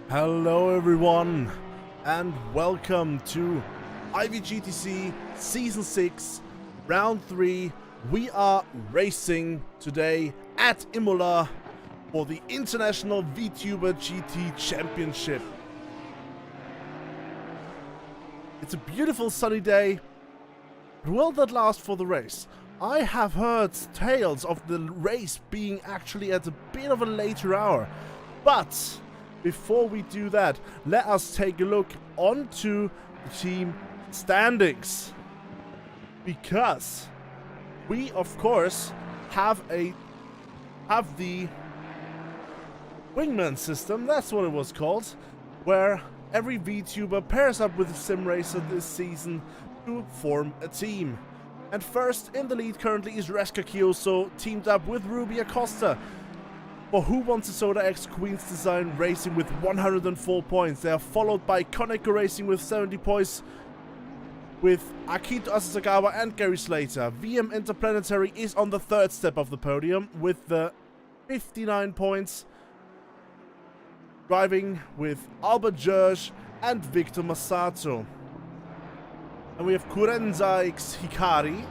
Hello everyone and welcome to IVGTC Season 6 Round 3. We are racing today at Imola for the International VTuber GT Championship. It's a beautiful sunny day, but will that last for the race? I have heard tales of the race being actually at a bit of a later hour, but before we do that, let us take a look onto the team standings, because we of course have the wingman system. That's what it was called, where every VTuber pairs up with a sim racer this season to form a team. And first in the lead currently is Reska Kioso, teamed up with Ruby Acosta for Who Wants a Soda X Queen's Design Racing with 104 points. They are followed by Koneko Racing with 70 points, with Akito Asasagawa and Gary Slater. VM Interplanetary is on the third step of the podium with the 59 points, driving with Albert Jersch and Victor Masato. And we have Kurenza X Hikari,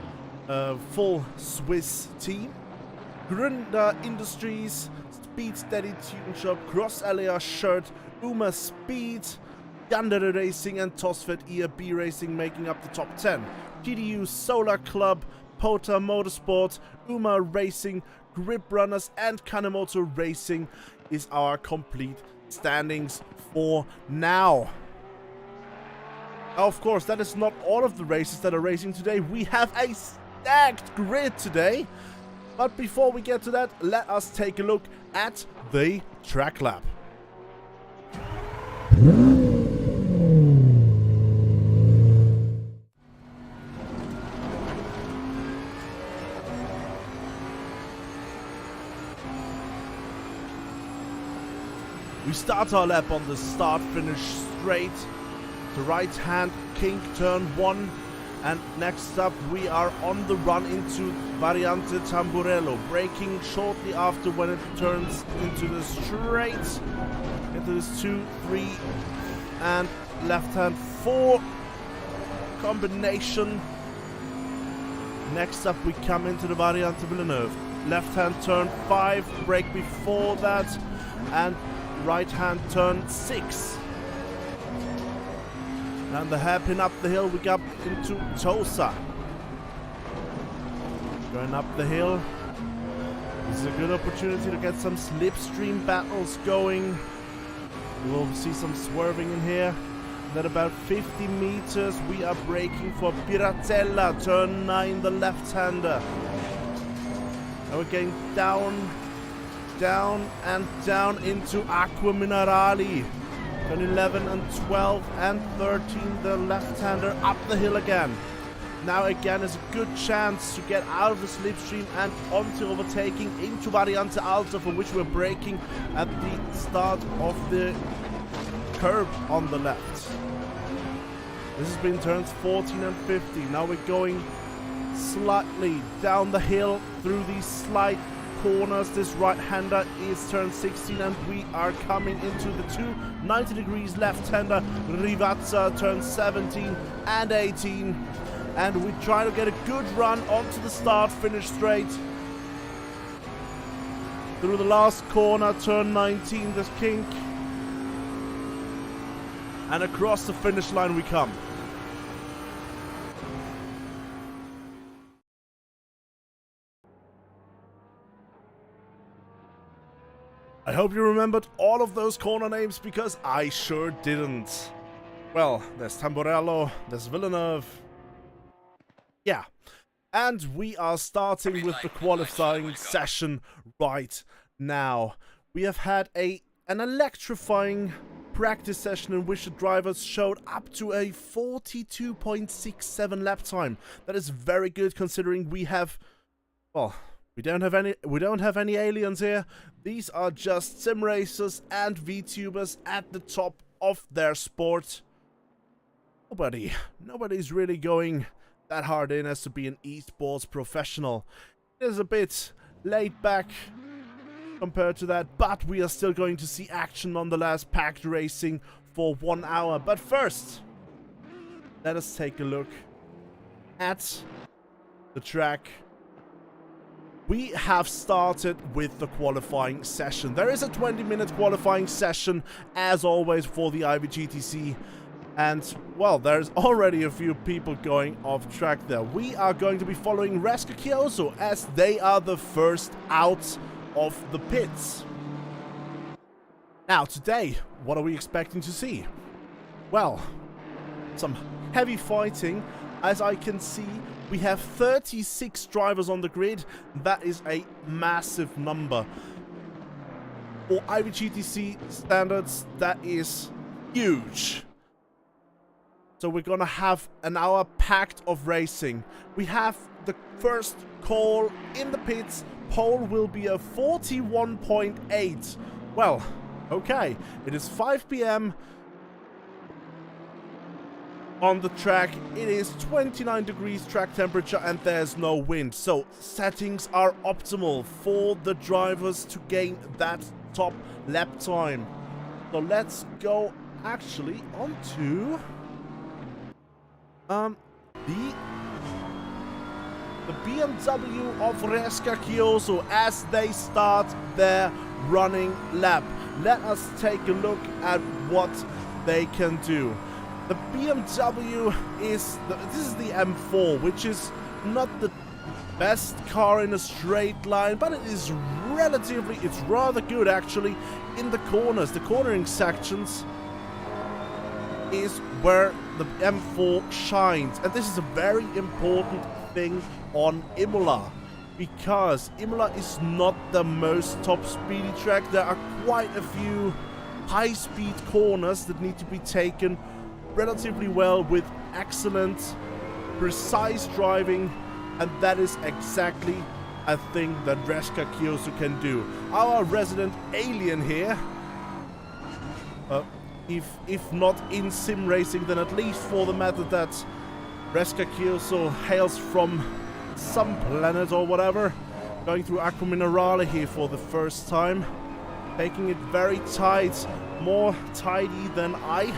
a full Swiss team. Gründer Industries, Speed Steady Tune Shop, Cross Alea Shirt, Uma Speed, Yandere Racing and Tosfet ERB Racing making up the top 10. TDU Solar Club, Pota Motorsport, Uma Racing, Grip Runners and Kanemoto Racing is our complete standings for now. Of course, that is not all of the races that are racing today. We have a stacked grid today. But before we get to that, let us take a look at the track lap. We start our lap on the start-finish straight. The right-hand kink, turn 1. And next up, we are on the run into Variante Tamburello, braking shortly after when it turns into the straight. Into this 2, 3, and left-hand 4 combination. Next up, we come into the Variante Villeneuve. Left-hand turn 5, brake before that, and right-hand turn 6. And the hairpin up the hill, we got into Tosa. Going up the hill. This is a good opportunity to get some slipstream battles going. We will see some swerving in here. And at about 50 meters, we are braking for Piratella, turn 9, the left-hander. Now we're getting down, down, and down into Acqua Minerali. Turn 11 and 12 and 13, the left-hander up the hill again. Now again is a good chance to get out of the slipstream and onto overtaking into Variante Alta, for which we're braking at the start of the curb on the left. This has been turns 14 and 50. Now we're going slightly down the hill through these slight corners. This right-hander is turn 16 and we are coming into the 90 degrees left-hander Rivazza, turn 17 and 18, and we try to get a good run onto the start-finish straight. Through the last corner, turn 19, this kink, and across the finish line we come. I hope you remembered all of those corner names, because I sure didn't. Well, there's Tamburello, there's Villeneuve. Yeah. And we are starting with the qualifying session right now. We have had an electrifying practice session in which the drivers showed up to a 42.67 lap time. That is very good, considering we have, well, we don't have any aliens here. These are just sim racers and VTubers at the top of their sport. Nobody's really going that hard in as to be an esports professional. It is a bit laid back compared to that, but we are still going to see action nonetheless, packed racing for 1 hour. But first, let us take a look at the track. We have started with the qualifying session. There is a 20-minute qualifying session, as always, for the IVGTC. And, well, there's already a few people going off track there. We are going to be following Raceroom Kyoso, as they are the first out of the pits. Now, today, what are we expecting to see? Well, some heavy fighting. As I can see, we have 36 drivers on the grid. That is a massive number. For IVGTC standards, that is huge. So we're gonna have an hour packed of racing. We have the first call in the pits. Pole will be a 41.8. Well, okay. It is 5 p.m. on the track. It is 29 degrees track temperature and there's no wind. So settings are optimal for the drivers to gain that top lap time. So let's go actually onto the BMW of Raceroom Kyoso as they start their running lap. Let us take a look at what they can do. The BMW is this is the M4, which is not the best car in a straight line, but it is it's rather good actually in the corners. The cornering sections is where the M4 shines, and this is a very important thing on Imola, because Imola is not the most top speedy track. There are quite a few high speed corners that need to be taken relatively well with excellent precise driving, and that is exactly a thing that Raceroom Kyoso can do. Our resident alien here, if not in sim racing, then at least for the matter that Raceroom Kyoso hails from some planet or whatever, going through Aqua Minerale here for the first time, taking it very tight, more tidy than I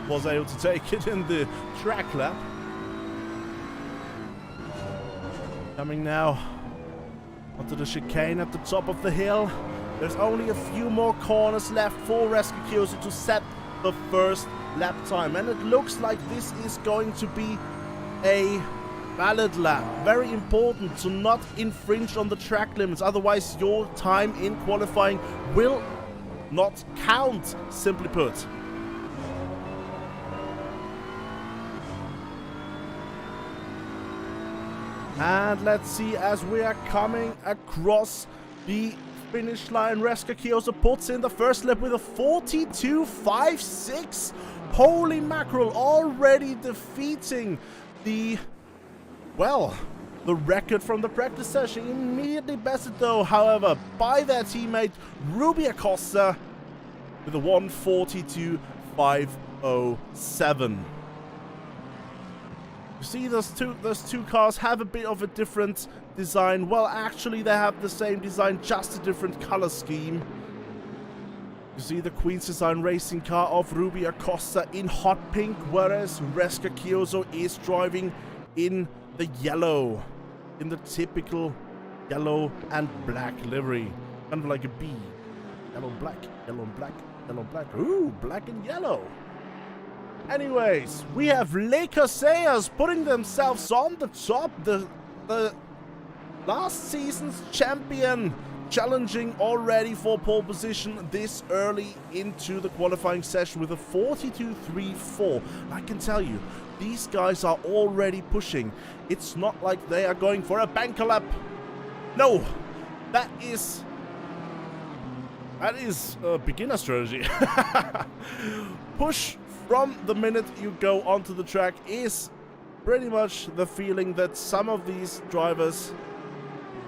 was able to take it in the track lap. Coming now onto the chicane at the top of the hill. There's only a few more corners left for Raceroom Kyoso to set the first lap time, and it looks like this is going to be a valid lap. Very important to not infringe on the track limits, otherwise your time in qualifying will not count, simply put. And let's see, as we are coming across the finish line, Raceroom Kyoso puts in the first lap with a 42.56. Holy mackerel, already defeating the record from the practice session. Immediately bested though, however, by their teammate Rubia Costa with a 1:42.507. You see, those two cars have a bit of a different design. Well, actually, they have the same design, just a different color scheme. You see the Queen's Design racing car of Rubia Costa in hot pink, whereas Raceroom Kyoso is driving in the yellow, in the typical yellow and black livery, kind of like a bee. Yellow, black, yellow, black, yellow, black. Ooh, black and yellow. Anyways, we have Les Corsairs putting themselves on the top. The last season's champion challenging already for pole position this early into the qualifying session with a 42.34. I can tell you, these guys are already pushing. It's not like they are going for a banker lap. No, that is a beginner strategy. Push from the minute you go onto the track is pretty much the feeling that some of these drivers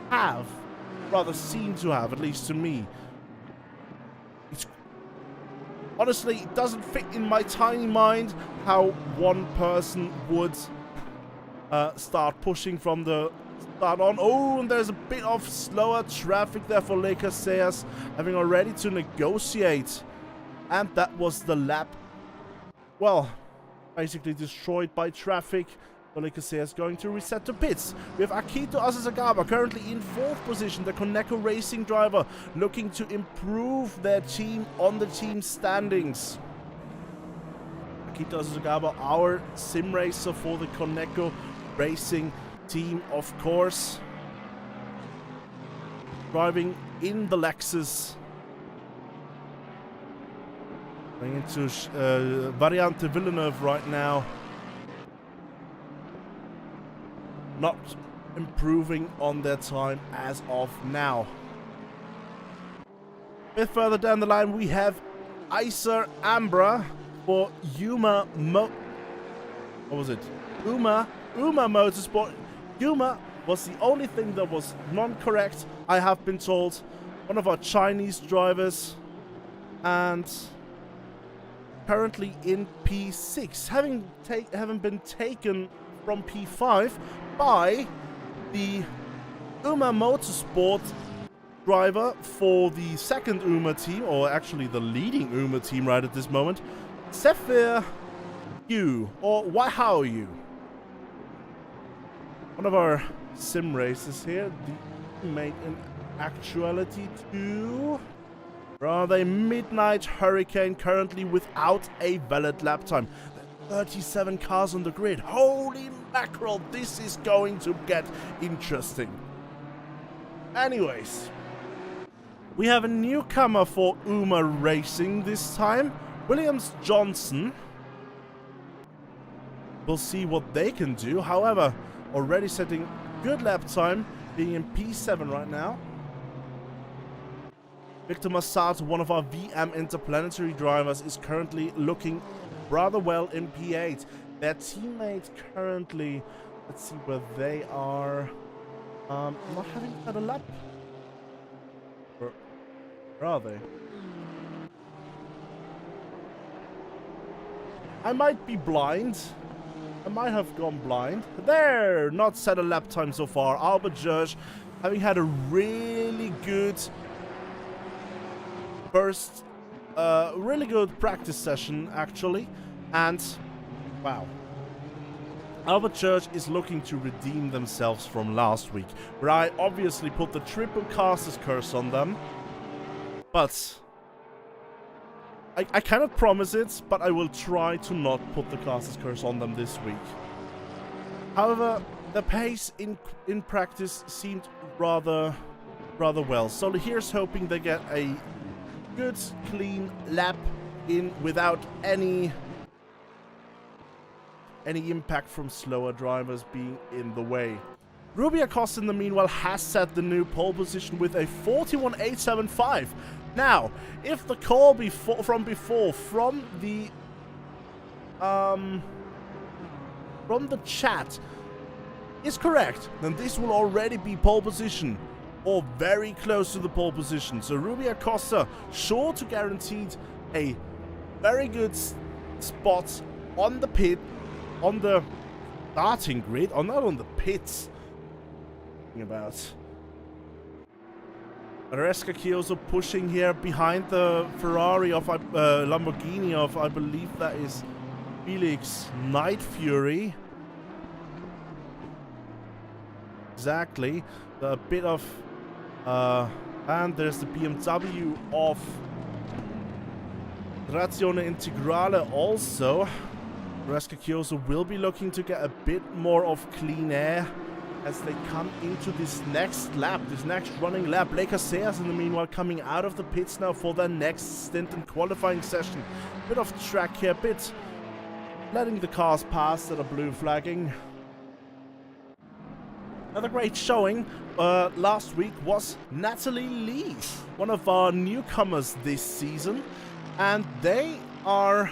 have, rather seem to have, at least to me. Honestly, it doesn't fit in my tiny mind how one person would start pushing from the start on. Oh, and there's a bit of slower traffic there for Le Casillas, having already to negotiate. And that was the lap. Well, basically destroyed by traffic. Le Casillas going to reset to pits. We have Akito Asasagawa currently in 4th position. The Koneko Racing driver looking to improve their team on the team standings. Akito Asasagawa, our sim racer for the Koneko Racing team, of course. Driving in the Lexus. Going into Variante Villeneuve right now. Not improving on their time as of now. A bit further down the line, we have Iser Ambra for Uma Motorsport. Uma was the only thing that was non-correct, I have been told. One of our Chinese drivers. And currently in P6, having been taken from P5 by the Uma Motorsport driver for the second Uma team, or actually the leading Uma team right at this moment, Zephyr Yu, or Wahao Yu. One of our sim racers here, the teammate in actuality to rather Midnight Hurricane, currently without a valid lap time. 37 cars on the grid. Holy mackerel, this is going to get interesting. Anyways, we have a newcomer for Uma Racing this time, Williams Johnson. We'll see what they can do. However, already setting good lap time, being in P7 right now. Victor Massato, one of our VM Interplanetary drivers, is currently looking rather well in P8. Their teammate currently, let's see where they are, not having had a lap. Where are they? I might be blind. I might have gone blind. There! Not set a lap time so far. Albert George, having had a really good first really good practice session, actually. And, wow. Albert Church is looking to redeem themselves from last week, where I obviously put the triple casters curse on them. But I cannot promise it, but I will try to not put the casters curse on them this week. However, the pace in practice seemed rather well. So here's hoping they get a good, clean lap in without any impact from slower drivers being in the way. Ruby Acosta, in the meanwhile, has set the new pole position with a 41.875. Now, if the call from the chat is correct, then this will already be pole position, or very close to the pole position. So Ruby Acosta sure to guarantee a very good spot on the starting grid, or not on the pits. About Maresca Chioso pushing here behind the Ferrari of Lamborghini of, I believe that is Felix Night Fury. Exactly. A bit of and there's the BMW of Trazione Integrale also. Maresca Chioso will be looking to get a bit more of clean air as they come into this next lap, this next running lap. Le Casillas, in the meanwhile, coming out of the pits now for their next stint in qualifying session. Bit of track here, bit letting the cars pass that are blue flagging. Another great showing last week was Natalie Lee, one of our newcomers this season, and they are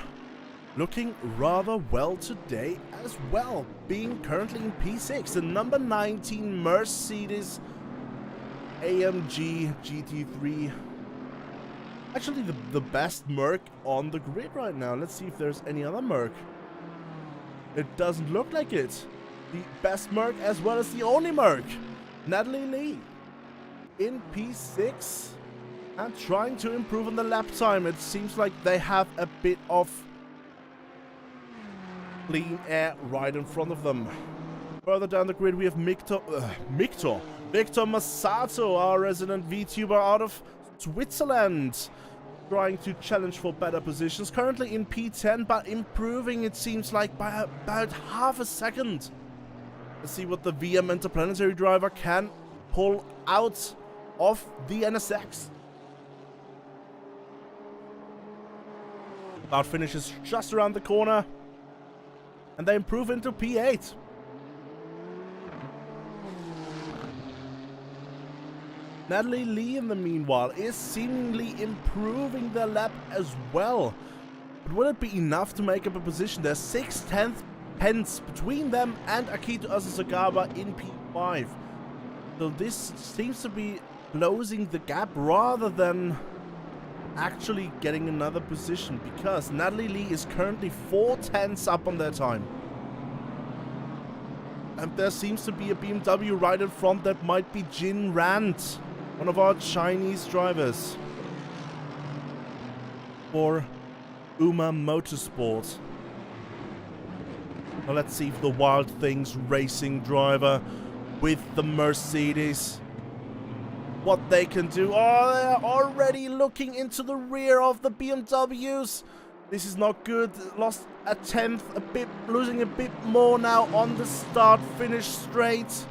looking rather well today as well, being currently in P6, the number 19 Mercedes AMG GT3. Actually the best Merc on the grid right now. Let's see if there's any other Merc. It doesn't look like it. The best Merc as well as the only Merc. Natalie Lee in P6 and trying to improve on the lap time. It seems like they have a bit of clean air right in front of them. Further down the grid, we have Victor Massato, our resident VTuber out of Switzerland, trying to challenge for better positions. Currently in P10, but improving, it seems like, by about half a second. Let's see what the VM Interplanetary driver can pull out of the NSX. Start finish is just around the corner, and they improve into P8. Natalie Lee, in the meanwhile, is seemingly improving their lap as well. But will it be enough to make up a position? There's 0.6 between them and Akito Asasagawa in P5. So this seems to be closing the gap rather than actually getting another position, because Natalie Lee is currently 0.4 up on their time. And there seems to be a BMW right in front that might be Jin Rand, one of our Chinese drivers for Uma Motorsport. Now let's see if the Wild Things racing driver with the Mercedes, what they can do. Oh, they're already looking into the rear of the BMWs. This is not good. Lost a tenth, losing a bit more now on the start finish straight.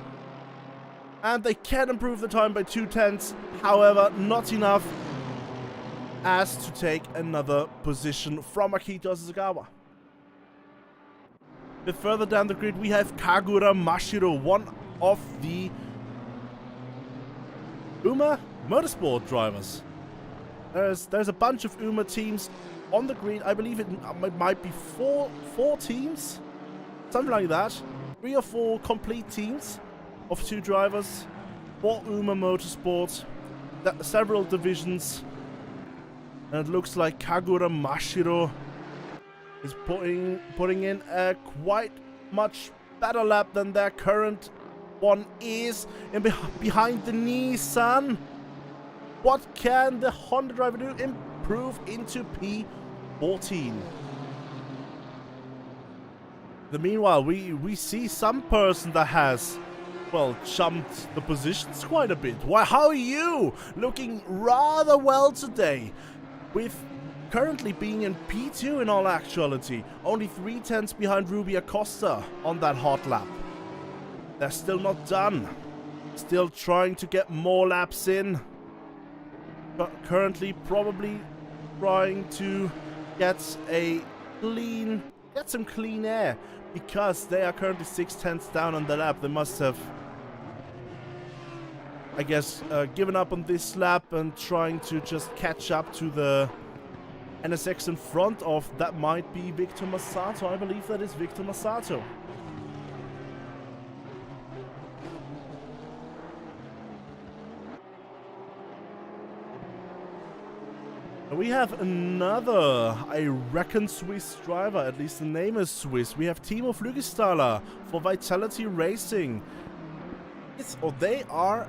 And they can improve the time by 0.2. However, not enough as to take another position from Akito Asasagawa. A bit further down the grid, we have Kagura Mashiro, one of the Uma Motorsport drivers. There's a bunch of Uma teams on the grid. I believe it might be four teams, something like that. 3 or 4 complete teams of 2 drivers for Uma Motorsport. Several divisions, and it looks like Kagura Mashiro is putting in a quite much better lap than their current one is. And behind the Nissan, what can the Honda driver do? Improve into P14. Meanwhile, we see some person that has, well, jumped the positions quite a bit. Why, how are you? Looking rather well today, with currently being in P2 in all actuality. Only 0.3 behind Ruby Acosta on that hot lap. They're still not done. Still trying to get more laps in. But currently probably trying to get some clean air, because they are currently 0.6 down on the lap. They must have, I guess, given up on this lap and trying to just catch up to the NSX in front of. That might be Victor Masato. I believe that is Victor Masato. We have another, I reckon, Swiss driver. At least the name is Swiss. We have Timo Flügelstaller for Vitality Racing. They are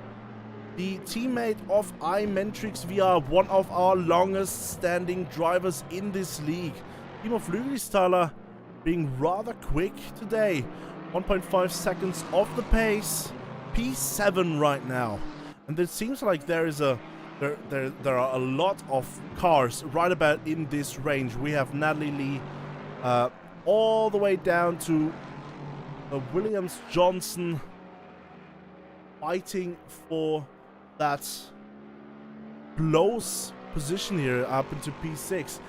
the teammate of iMentrix VR, one of our longest standing drivers in this league. Timo Flügelstaller being rather quick today. 1.5 seconds off the pace. P7 right now. And it seems like there are a lot of cars right about in this range. We have Natalie Lee all the way down to Williams Johnson fighting for that close position here up into P6.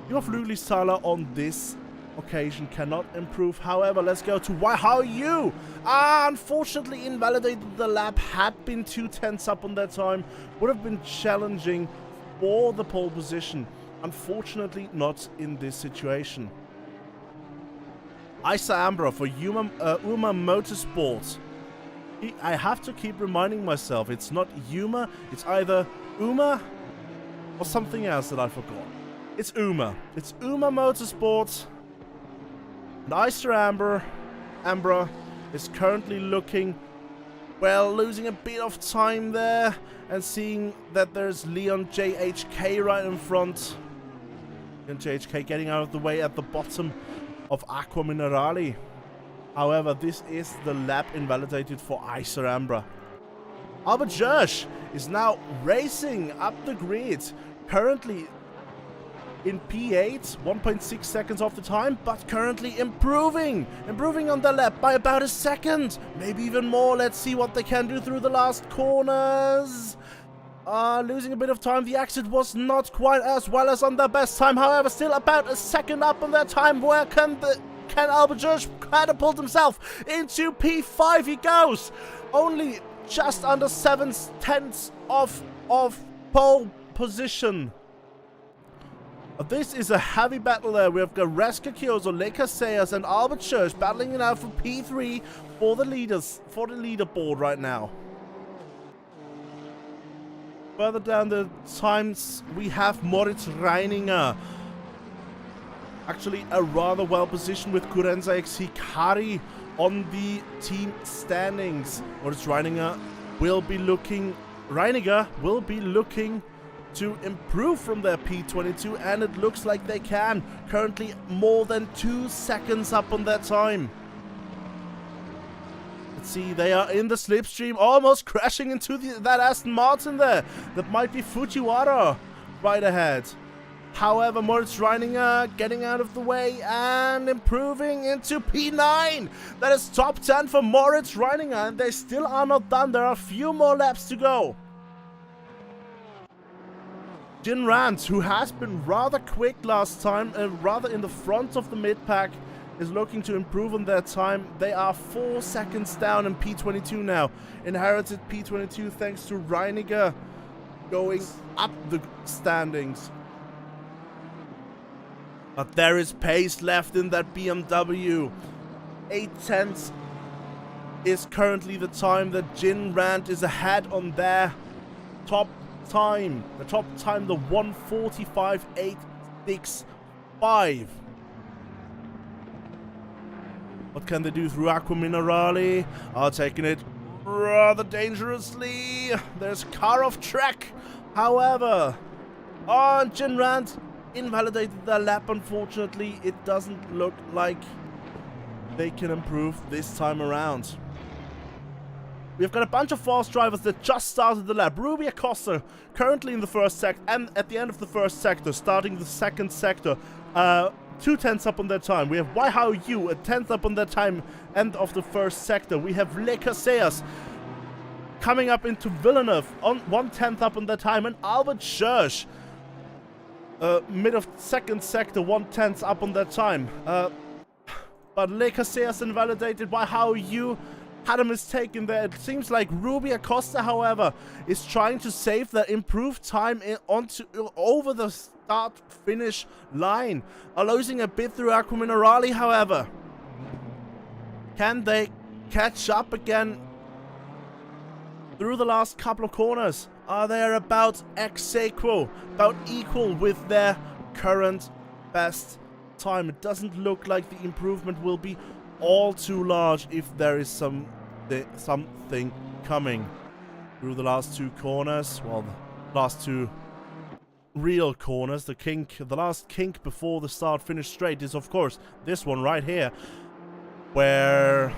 Timo Flügelstaller on this occasion cannot improve. However, let's go to how are you? Unfortunately invalidated the lap. Had been 0.2 up on that time. Would have been challenging for the pole position. Unfortunately not in this situation. Isa Ambra for Uma Motorsport. I have to keep reminding myself, it's not Uma, it's either Uma or something else that I forgot. It's Uma. It's Uma Motorsport. And Isa Ambra is currently looking well, losing a bit of time there, and seeing that there's Leon JHK right in front. Leon JHK getting out of the way at the bottom of Aqua Minerale. However, this is the lap invalidated for Icer Ambra. Albert Jersch is now racing up the grid, currently in P8, 1.6 seconds off the time, but currently improving on the lap by about a second, maybe even more. Let's see what they can do through the last corners. Losing a bit of time. The exit was not quite as well as on their best time, however, still about a second up on their time. Where can Albert Jersch catapult himself into P5? He goes only just under 7/10 of pole position. This is a heavy battle there. We've got Reska Kyoso, Leka Sayers, and Albert Jersch battling it out for P3 for the leaderboard right now. Further down the times, we have Moritz Reininger. Actually, a rather well positioned with Kurenza X Hikari on the team standings. Moritz Reiniger will be looking to improve from their P22, and it looks like they can. Currently more than 2 seconds up on their time. Let's see, they are in the slipstream, almost crashing into that Aston Martin there. That might be Fujiwara right ahead. However, Moritz Reininger getting out of the way and improving into P9. That is top 10 for Moritz Reininger, and they still are not done. There are a few more laps to go. Jin Rand, who has been rather quick last time, rather in the front of the mid-pack, is looking to improve on their time. They are 4 seconds down in P22 now. Inherited P22 thanks to Reiniger going up the standings. But there is pace left in that BMW. 8/10 is currently the time that Jin Rand is ahead on their top time. The top time, the 1:45.865. What can they do through Aqua Minerale? Are taking it rather dangerously. There's car off track. However, Jin Rand invalidated their lap, unfortunately. It doesn't look like they can improve this time around. We've got a bunch of fast drivers that just started the lap. Ruby Acosta currently in the first sector, and at the end of the first sector, starting the second sector, 2/10 up on their time. We have Waihao Yu, a 10th up on their time, end of the first sector. We have Leka Sayers coming up into Villeneuve on 1/10 up on their time, and Albert Jersch, mid of second sector, 1/10 up on their time. But Leka Sayers invalidated. Waihao Yu had a mistake in there. It seems like Ruby Acosta, however, is trying to save their improved time over the start-finish line. Are losing a bit through Aqua Minerale, however. Can they catch up again through the last couple of corners? Are they about ex-aequo, about equal with their current best time? It doesn't look like the improvement will be all too large if there is something coming through the last two corners. Well, the last two real corners. The last kink before the start-finish straight is, of course, this one right here, where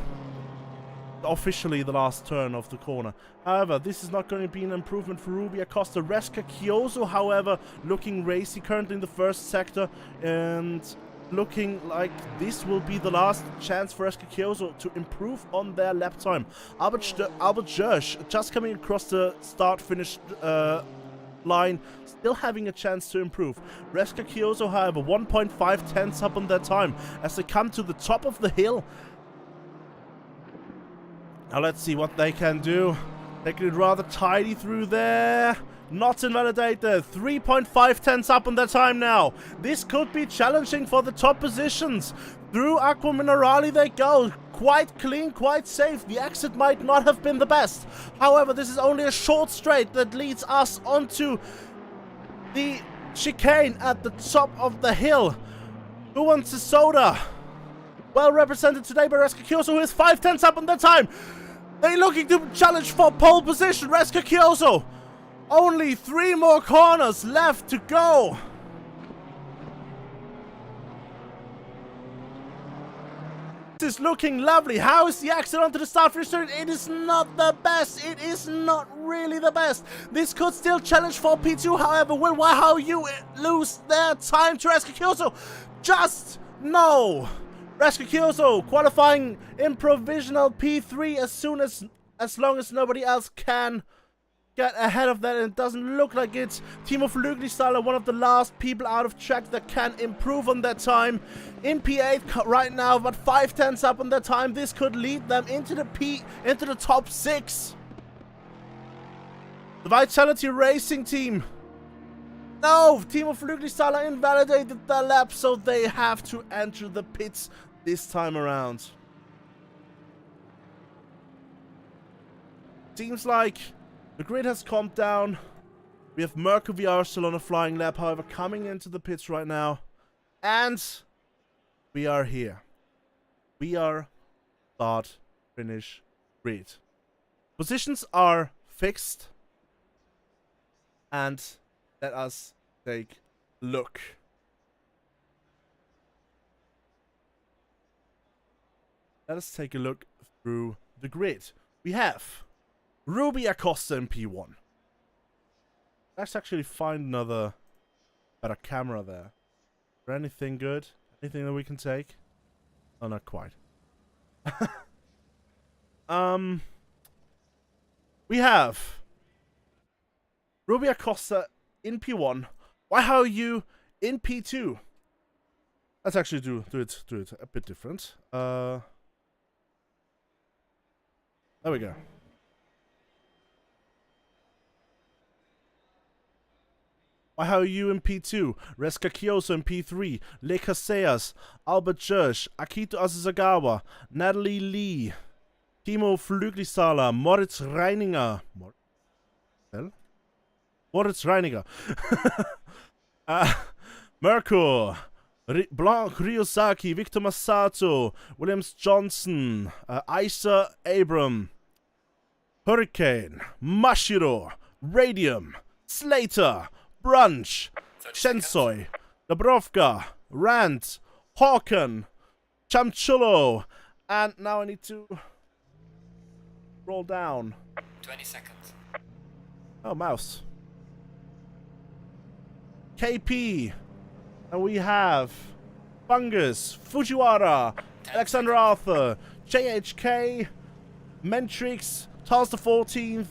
officially the last turn of the corner. However, this is not going to be an improvement for Ruby Acosta. Reska Kyoso, however, looking racy currently in the first sector, and looking like this will be the last chance for Reska Kyoso to improve on their lap time. Albert Jersch just coming across the start-finish line, still having a chance to improve. Reska Kyoso, however, 1.5 up on their time as they come to the top of the hill. Now let's see what they can do. Taking it rather tidy through there. Not invalidated. 3.5 up on their time now. This could be challenging for the top positions. Through Aqua Minerale they go. Quite clean, quite safe. The exit might not have been the best. However, this is only a short straight that leads us onto the chicane at the top of the hill. Who wants a soda? Well represented today by Reska Kyoso, who is 5/10 up on their time. They're looking to challenge for pole position. Resca Kyoso. Only 3 more corners left to go. This is looking lovely. How is the exit onto the start finish straight? It is not the best. It is not really the best. This could still challenge for P2. However, will Wahao lose their time to Resca Kyoso? Just no. Resca Kyoso qualifying in provisional P3 as long as nobody else can get ahead of that, and it doesn't look like it. Timo Flüglistaller, one of the last people out of track that can improve on that time. In P8 right now, but 5/10 up on their time. This could lead them into the top 6. The Vitality Racing team. No, Timo Flüglistaller invalidated their lap, so they have to enter the pits this time around. Seems like the grid has calmed down. We have Mirko VR still on a flying lap, however, coming into the pits right now. And we are here. We are start, finish, grid. Positions are fixed. And let us take a look. Let us take a look through the grid. We have Ruby Acosta in P1. Let's actually find another better camera there. Is there anything good? Anything that we can take? Oh, not quite. We have Ruby Acosta in P1. Wahao Yu in P2. Let's actually do it a bit different. There we go. Wahao Yu in P2, Resca Kyoso in P3, Le Casillas, Albert Jirsch, Akito Asasagawa, Natalie Lee, Timo Flüglistaller, Moritz Reininger. Moritz Reininger. Mirko, Blanc Ryosaki, Victor Masato, Williams Johnson, Isa Abram, Hurricane, Mashiro, Radium, Slater, Brunch, Shensoi, Dabrovka, Rand, Hawken, Chamchullo, and now I need to roll down. 20 seconds. Oh, mouse. KP, and we have Fungus, Fujiwara, Alexander Arthur, JHK, Mentrix, Charles the 14th,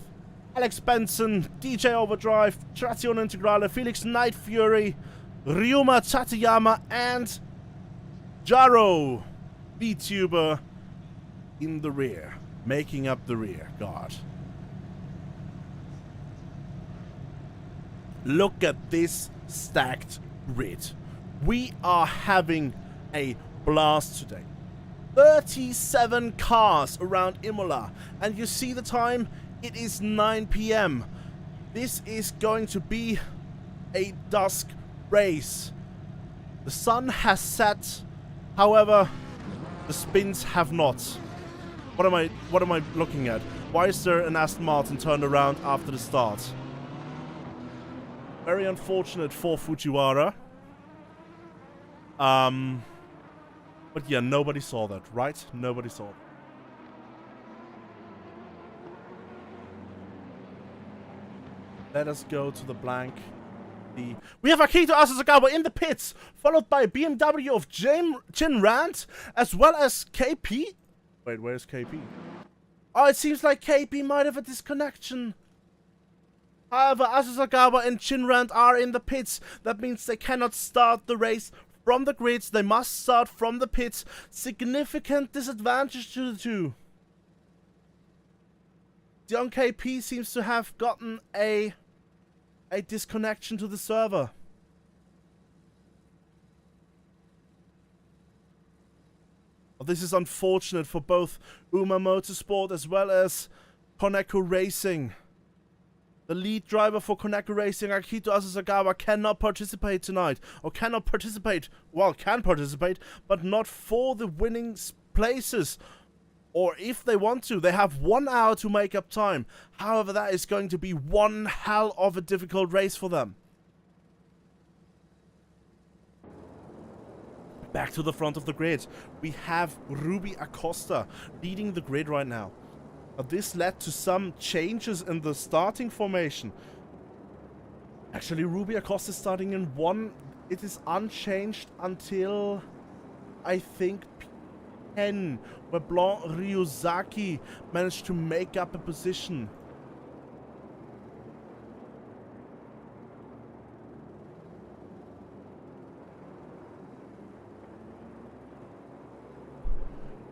Alex Benson, DJ Overdrive, Trazione Integrale, Felix Night Fury, Ryuma Tateyama, and Jaro, VTuber in the rear, making up the rear guard. Look at this stacked grid. We are having a blast today. 37 cars around Imola, and you see the time? It is 9 PM. This is going to be a dusk race. The sun has set, however, the spins have not. What am I looking at? Why is there an Aston Martin turned around after the start? Very unfortunate for Fujiwara. But yeah, nobody saw that, right? Nobody saw it. Let us go to the blank. We have Akito Asasagawa in the pits, followed by BMW of Jin Rand, as well as KP. Wait, where's KP? Oh, it seems like KP might have a disconnection. However, Asasagawa and Shinrand are in the pits. That means they cannot start the race from the grids. They must start from the pits. Significant disadvantage to the two. Young KP seems to have gotten a disconnection to the server. Well, this is unfortunate for both Uma Motorsport as well as Koneko Racing. The lead driver for Koneko Racing, Akito Asasagawa, cannot participate tonight. Or cannot participate, well, can participate, but not for the winning places. Or if they want to, they have 1 hour to make up time. However, that is going to be one hell of a difficult race for them. Back to the front of the grid. We have Ruby Acosta leading the grid right now. This led to some changes in the starting formation. Actually, Ruby Acosta is starting in 1. It is unchanged until, I think, P10, where Blanc Ryuzaki managed to make up a position.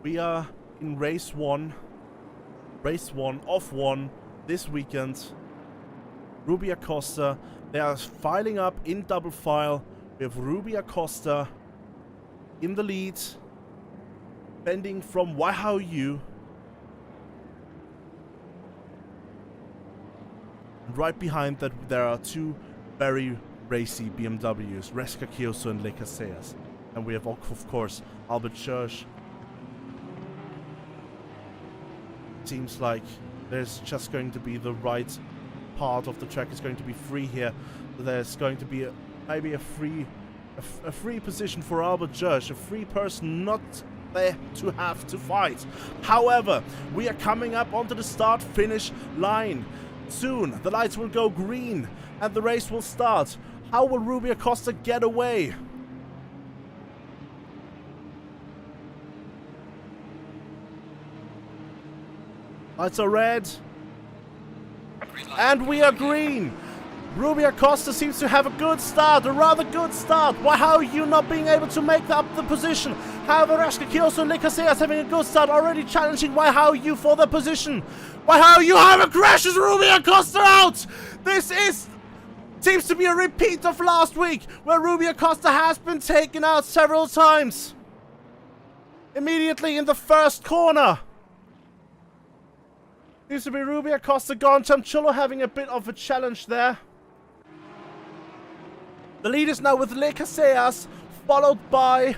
We are in race 1 of 1 this weekend. Ruby Acosta, they are filing up in double file. We have Ruby Acosta in the lead, bending from Waihaoyu. And right behind that, there are 2 very racy BMWs, Reska Kyoso and Le Casellas. And we have, of course, Albert Schurz. Seems like there's just going to be the right part of the track is going to be free here. There's going to be maybe a free position for Albert Schurz, a free person not there to have to fight. However, we are coming up onto the start-finish line. Soon the lights will go green and the race will start. How will Ruby Acosta get away? Lights are red. And we are green. Ruby Acosta seems to have a good start, a rather good start. Why, how are you not being able to make up the position? However, Reska Kyoso and Le Casellas having a good start, already challenging Why, how are you for the position? Why, how are you have a crashes Ruby Acosta out? This seems to be a repeat of last week, where Ruby Acosta has been taken out several times. Immediately in the first corner. Seems to be Ruby Acosta gone. Chamchullo having a bit of a challenge there. The lead is now with Le Casellas, followed by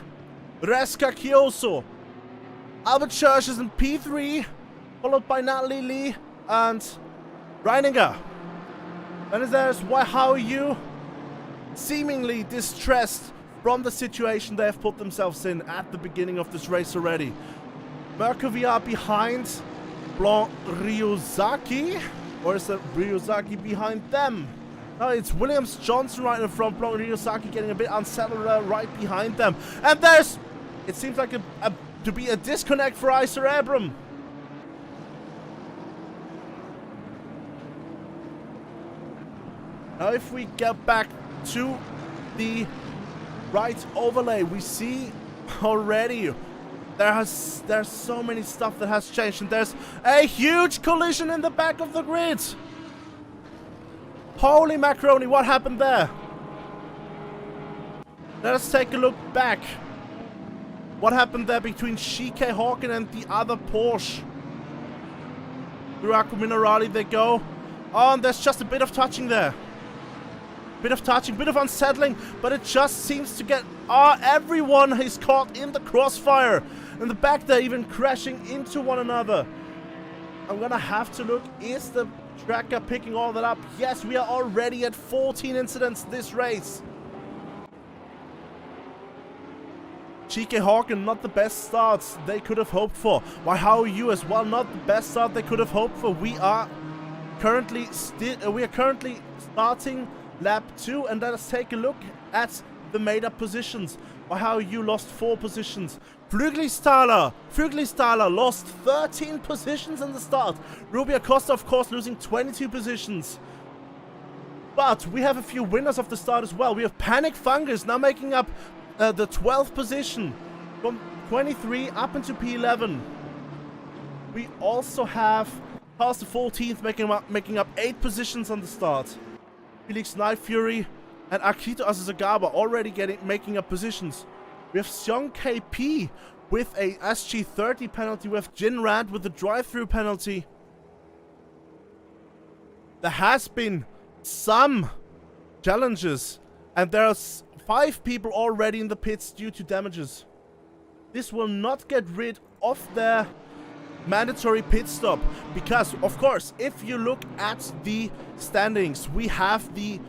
Reska Kyoso. Albert Schurz is in P3, followed by Natalie Lee and Reininger. And there's Why, how are you? Seemingly distressed from the situation they have put themselves in at the beginning of this race already. Merkovi are behind Blanc Ryuzaki, or is it Ryuzaki behind them? No, it's Williams Johnson right in front. Blanc Ryuzaki getting a bit unsettled right behind them. And there's, it seems like to be a disconnect for Iser Abram. Now if we get back to the right overlay, we see already there's so many stuff that has changed, and there's a huge collision in the back of the grid. Holy macaroni, what happened there? Let us take a look back. What happened there between Shike Hawken and the other Porsche? Through Acqua Minerali they go. Oh, and there's just a bit of touching there. Bit of touching, bit of unsettling, but it just seems to get... everyone is caught in the crossfire. In the back, they're even crashing into one another. I'm gonna have to look. Is the tracker picking all that up? Yes, we are already at 14 incidents this race. Shike Hawken, not the best starts they could have hoped for. Why, how are you as well? Not the best start they could have hoped for. We are currently starting lap 2, and let us take a look at the made-up positions. Why, how you lost 4 positions. Flüglistaller lost 13 positions in the start. Ruby Acosta, of course, losing 22 positions. But we have a few winners of the start as well. We have Panic Fungus now making up the 12th position from 23 up into P11. We also have past the 14th making up 8 positions on the start. Felix Night Fury and Akito Asasagaba already making up positions. We have Xiong KP with a SG30 penalty. We have Jinrad with the drive-through penalty. There has been some challenges, and there are 5 people already in the pits due to damages. This will not get rid of their mandatory pit stop. Because, of course, if you look at the standings, we have the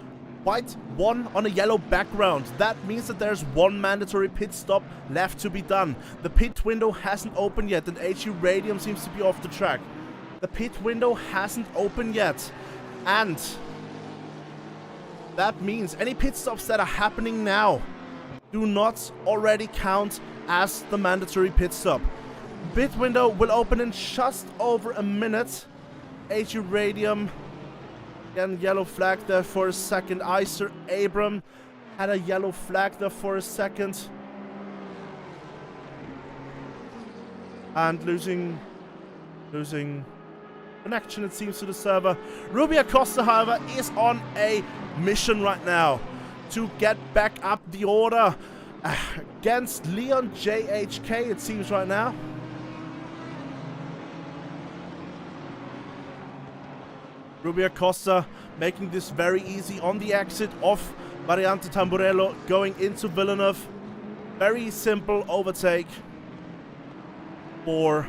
white one on a yellow background. That means that there's one mandatory pit stop left to be done. The pit window hasn't opened yet, and HU Radium seems to be off the track. The pit window hasn't opened yet, and that means any pit stops that are happening now do not already count as the mandatory pit stop. Pit window will open in just over a minute. HU Radium, again, yellow flag there for a second. Iser Abram had a yellow flag there for a second. And losing connection, it seems, to the server. Ruby Acosta, however, is on a mission right now to get back up the order against Leon JHK, it seems, right now. Ruby Acosta making this very easy on the exit of Variante Tamburello, going into Villeneuve. Very simple overtake for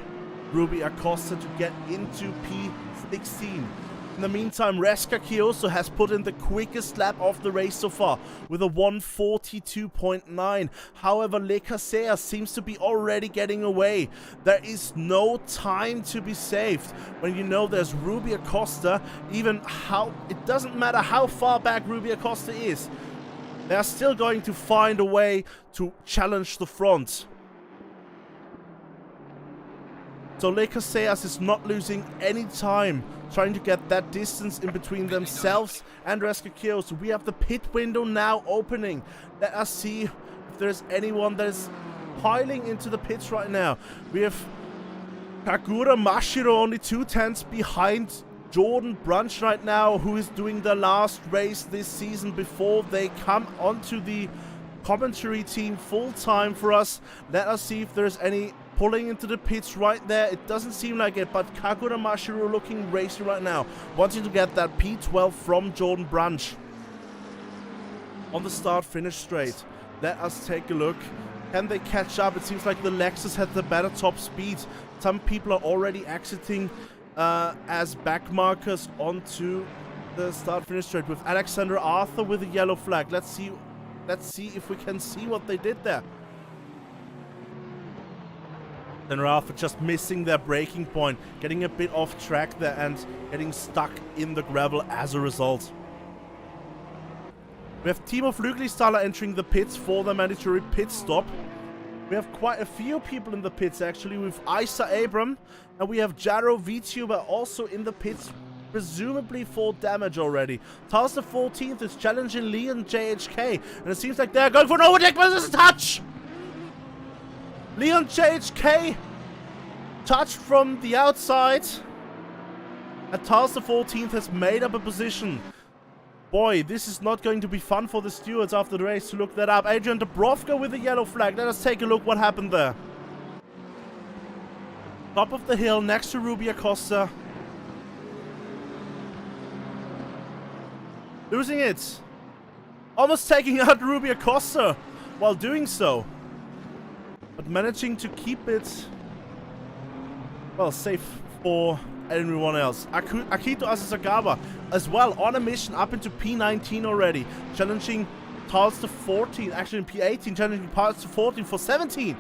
Ruby Acosta to get into P16. In the meantime, Reska Kioso has put in the quickest lap of the race so far with a 1:42.9. However, Le Casea seems to be already getting away. There is no time to be saved when you know there's Ruby Acosta. It doesn't matter how far back Ruby Acosta is, they're still going to find a way to challenge the front. So Le Caseas is not losing any time trying to get that distance in between themselves and Reska Kioso. We have the pit window now opening. Let us see if there's anyone that is piling into the pits right now. We have Kagura Mashiro only 2/10 behind Jordan Brunch right now, who is doing the last race this season before they come onto the commentary team full time for us. Let us see if there's any pulling into the pits right there. It doesn't seem like it, but Kagura Mashiro looking racy right now, wanting to get that P12 from Jordan Brunch. On the start-finish straight, let us take a look. Can they catch up? It seems like the Lexus had the better top speed. Some people are already exiting as back markers onto the start-finish straight with Alexander Arthur with a yellow flag. Let's see if we can see what they did there. Then Arthur just missing their braking point, getting a bit off track there and getting stuck in the gravel as a result. We have Timo Flüglistaller entering the pits for the mandatory pit stop. We have quite a few people in the pits actually, with Isa Abram, and we have Jaro VTuber also in the pits, presumably for damage already. Tals the 14th is challenging Leon JHK, and it seems like they're going for an overtake, but there's a touch! Leon JHK touched from the outside, and Tals the 14th has made up a position. Boy, this is not going to be fun for the stewards after the race to look that up. Adrian Dubrovka with a yellow flag. Let us take a look what happened there. Top of the hill next to Ruby Acosta. Losing it. Almost taking out Ruby Acosta while doing so. But managing to keep it, well, safe for everyone else. Akito Asasagawa as well on a mission up into P19 already. Challenging Tals to 14, actually in P18, challenging Tals to 14 for 17.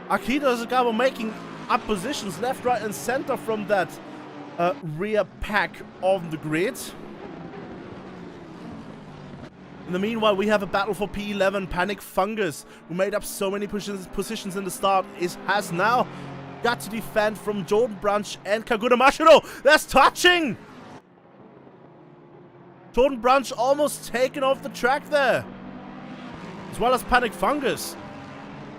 Akito Asasagawa making up positions left, right and center from that rear pack of the grid. In the meanwhile, we have a battle for P11. Panic Fungus, who made up so many positions in the start, has now got to defend from Jordan Brunch and Kagura Mashiro. That's touching! Jordan Brunch almost taken off the track there. As well as Panic Fungus.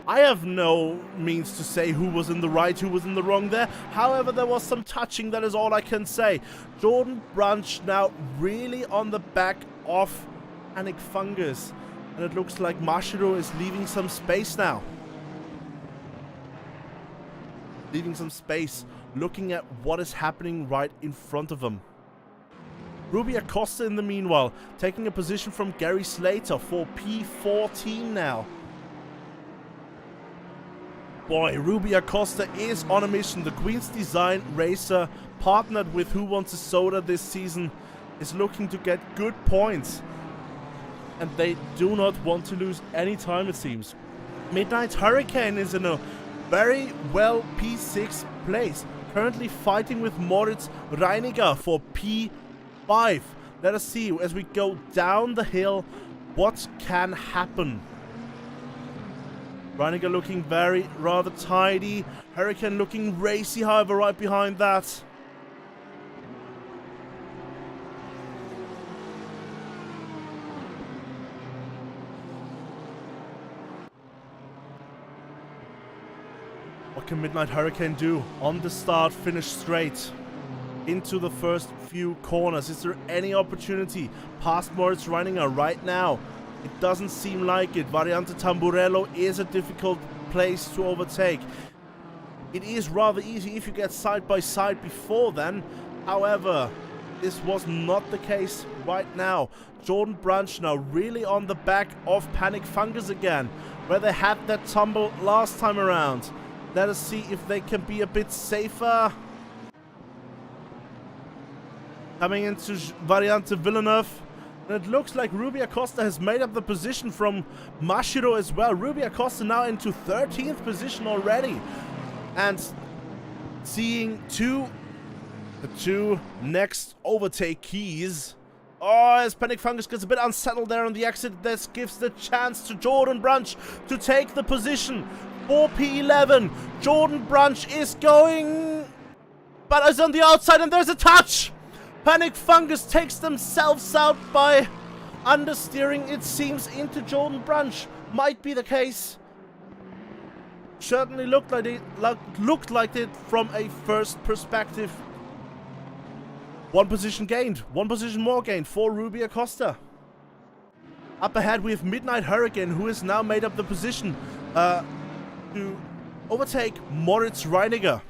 I have no means to say who was in the right, who was in the wrong there. However, there was some touching, that is all I can say. Jordan Brunch now really on the back of Panic Fungus, and it looks like Mashiro is leaving some space now. Leaving some space, looking at what is happening right in front of him. Ruby Acosta in the meanwhile, taking a position from Gary Slater for P14 now. Boy, Ruby Acosta is on a mission. The Queen's Design racer, partnered with Who Wants a Soda this season, is looking to get good points. And they do not want to lose any time, it seems. Midnight Hurricane is in a very well P6 place, currently fighting with Moritz Reiniger for P5. Let us see as we go down the hill what can happen. Reiniger looking rather tidy. Hurricane looking racy, however, right behind that. What can Midnight Hurricane do? On the start, finish straight into the first few corners. Is there any opportunity past Moritz Reiniger right now? It doesn't seem like it. Variante Tamburello is a difficult place to overtake. It is rather easy if you get side by side before then. However, this was not the case right now. Jordan Branch now really on the back of Panic Fungus again, where they had that tumble last time around. Let us see if they can be a bit safer. Coming into Variante Villeneuve. And it looks like Ruby Acosta has made up the position from Mashiro as well. Ruby Acosta now into 13th position already. And seeing the two next overtake keys. Oh, as Panic Fungus gets a bit unsettled there on the exit. This gives the chance to Jordan Branch to take the position. 4P11. Jordan Branch is going, but is on the outside, and there's a touch. Panic Fungus takes themselves out by understeering, it seems, into Jordan Branch. Might be the case. Certainly looked like it from a first perspective. One position gained. One position more gained for Ruby Acosta. Up ahead we have Midnight Hurricane, who has now made up the position to overtake Moritz Reiniger.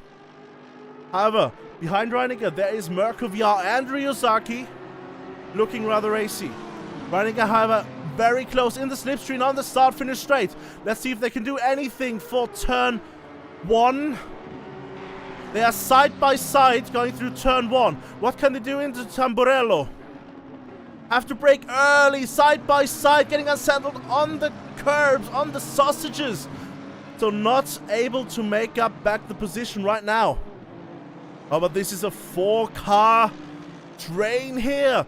However, behind Reiniger, there is Mirko VR and Ryuzaki, looking rather racy. Reiniger, however, very close in the slipstream on the start, finish straight. Let's see if they can do anything for turn 1. They are side by side going through turn 1. What can they do into Tamburello? Have to brake early, side by side, getting unsettled on the curbs, on the sausages. So not able to make up back the position right now. Oh, but this is a 4-car train here.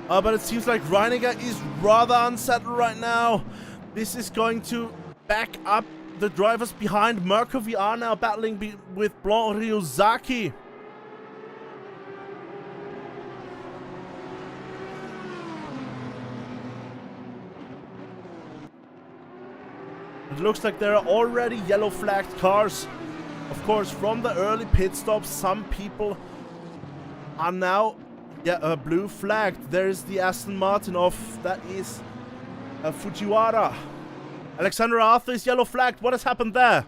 But it seems like Reiniger is rather unsettled right now. This is going to back up the drivers behind. Mirko VR now battling with Blanc Ryuzaki. It looks like there are already yellow flagged cars. Of course, from the early pit stops, some people are now blue flagged. There is the Aston Martin of, that is Fujiwara. Alexander Arthur is yellow flagged. What has happened there?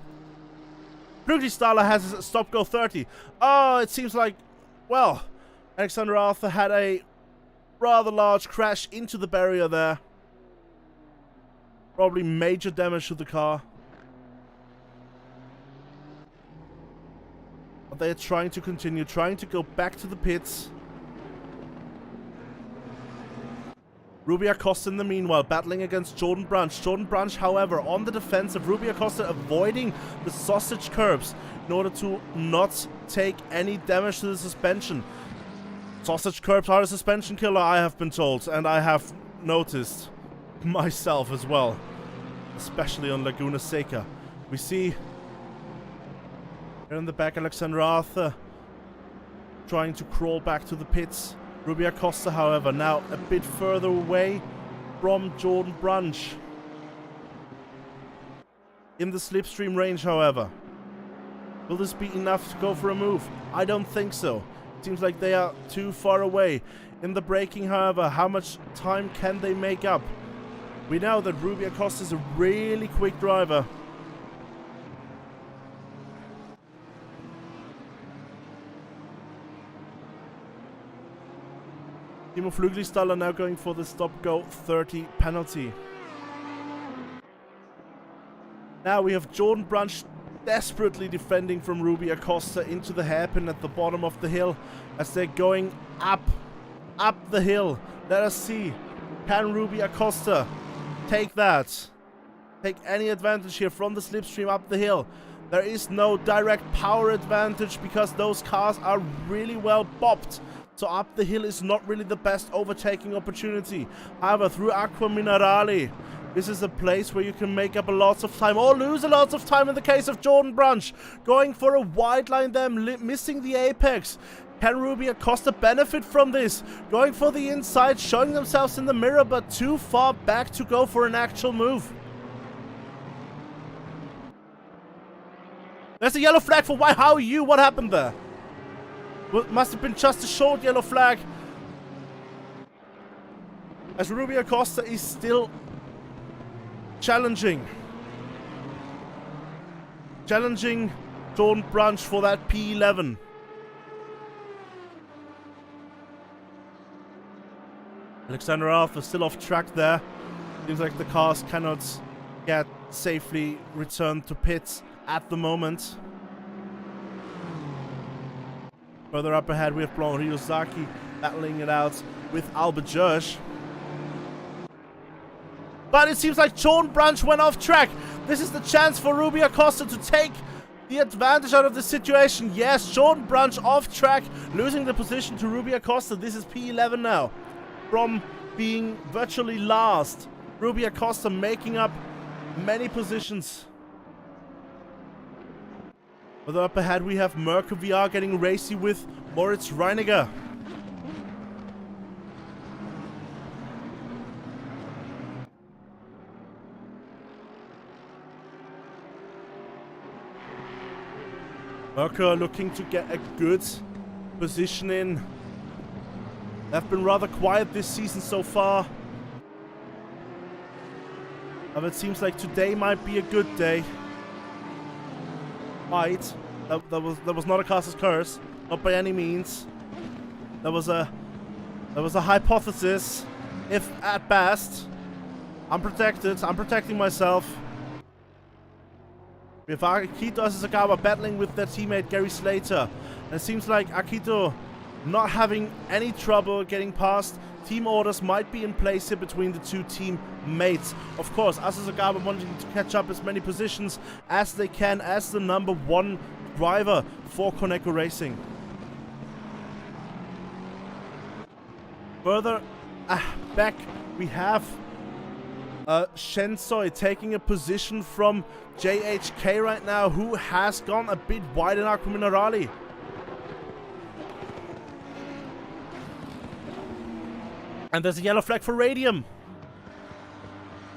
Glücklichstaler has a stop go 30. Oh, it seems like, well, Alexander Arthur had a rather large crash into the barrier there. Probably major damage to the car. But they are trying to continue, trying to go back to the pits. Ruby Acosta in the meanwhile battling against Jordan Branch. Jordan Branch, however, on the defensive. Ruby Acosta avoiding the sausage curbs in order to not take any damage to the suspension. Sausage curbs are a suspension killer, I have been told, and I have noticed myself as well, especially on Laguna Seca. We see here in the back Alexander Arthur trying to crawl back to the pits. Ruby Acosta, however, now a bit further away from Jordan Branch. In the slipstream range, however. Will this be enough to go for a move? I don't think so. It seems like they are too far away. In the braking, however, how much time can they make up? We know that Ruby Acosta is a really quick driver. Timo Flüglistaller now going for the stop-go 30 penalty. Now we have Jordan Brunch desperately defending from Ruby Acosta into the hairpin at the bottom of the hill as they're going up the hill. Let us see, can Ruby Acosta take that? Take any advantage here from the slipstream up the hill? There is no direct power advantage because those cars are really well bopped. So up the hill is not really the best overtaking opportunity. However, through Aqua Minerale, this is a place where you can make up a lot of time or lose a lot of time in the case of Jordan Brunch. Going for a wide line there, missing the apex. Can Ruby Acosta benefit from this? Going for the inside, showing themselves in the mirror, but too far back to go for an actual move. There's a yellow flag for why, how you, what happened there? Well, must have been just a short yellow flag. As Ruby Acosta is still challenging Jordan Brunch for that P11. Alexander Arthur still off track there. Seems like the cars cannot get safely returned to pits at the moment. Further up ahead we have Blanc Ryosaki battling it out with Albert Gersh. But it seems like Jordan Brunch went off track. This is the chance for Ruby Acosta to take the advantage out of the situation. Yes, Jordan Brunch off track, losing the position to Ruby Acosta. This is P11 now. From being virtually last, Ruby Acosta making up many positions. Further up ahead we have Merkur VR getting racy with Moritz Reiniger. Merkur looking to get a good position in. They've been rather quiet this season so far. But it seems like today might be a good day. Might. That was not a caster's curse. Not by any means. That was a hypothesis. If at best. I'm protected. I'm protecting myself. We have Akito Asakawa battling with their teammate Gary Slater. And it seems like Akito not having any trouble getting past. Team orders might be in place here between the two teammates. Of course, Asakawa wanting to catch up as many positions as they can as the #1 driver for Koneko Racing. Further back, we have Shensoi taking a position from JHK right now, who has gone a bit wide in Aqua Minerale. And there's a yellow flag for Radium.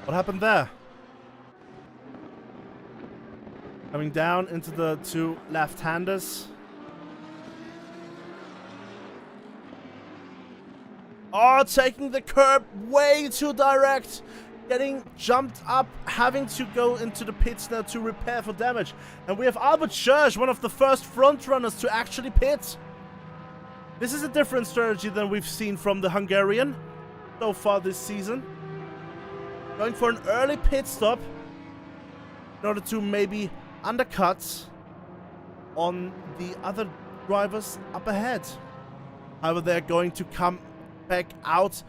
What happened there? Coming down into the two left-handers. Oh, taking the curb way too direct. Getting jumped up, having to go into the pits now to repair for damage. And we have Albert Schurz, one of the first front runners to actually pit. This is a different strategy than we've seen from the Hungarian so far this season. Going for an early pit stop in order to maybe undercut on the other drivers up ahead. However, they're going to come back out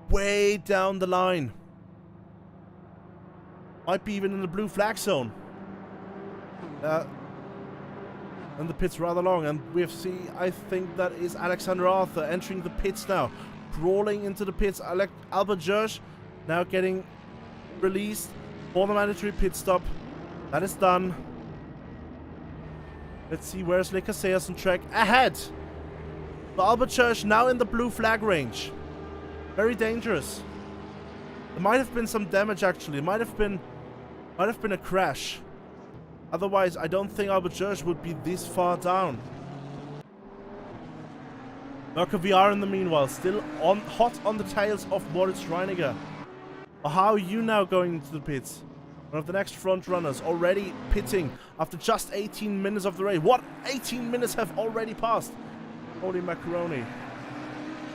way down the line. Might be even in the blue flag zone. And the pit's rather long, and we have seen, I think that is Alexander Arthur entering the pits now. Crawling into the pits. Albert Gersh now getting released for the mandatory pit stop. That is done. Let's see, where's Le Casillas on track? Ahead! So Albert Gersh now in the blue flag range. Very dangerous. There might have been some damage actually. It might have been a crash. Otherwise, I don't think Albert Gersh would be this far down. Merkur VR in the meanwhile, still hot on the tails of Moritz Reiniger. How are you now going into the pits? One of the next front runners already pitting after just 18 minutes of the race. What? 18 minutes have already passed. Holy macaroni.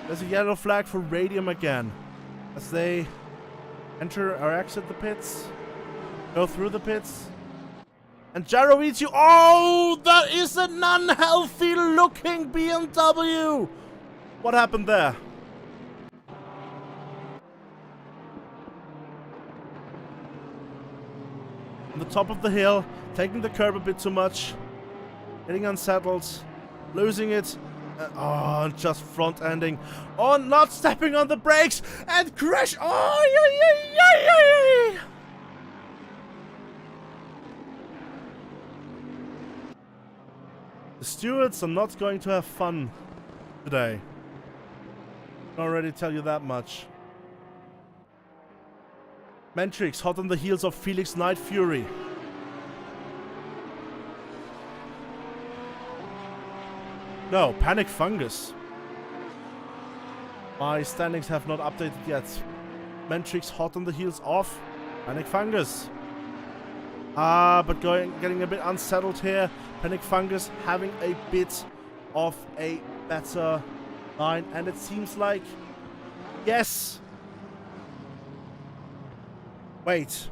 There's a yellow flag for Radium again. As they enter or exit the pits. Go through the pits. And Jarovici. Oh, that is an unhealthy looking BMW. What happened there? On the top of the hill, taking the curb a bit too much. Getting unsettled. Losing it. Oh, just front ending. Oh, not stepping on the brakes and crash. Oh, yeah. The stewards are not going to have fun today. I can already tell you that much. Mentrix hot on the heels of Felix Night Fury. No, Panic Fungus. My standings have not updated yet. Mentrix hot on the heels of Panic Fungus. But getting a bit unsettled here. Panic Fungus having a bit of a better line. And it seems like... Yes! Wait.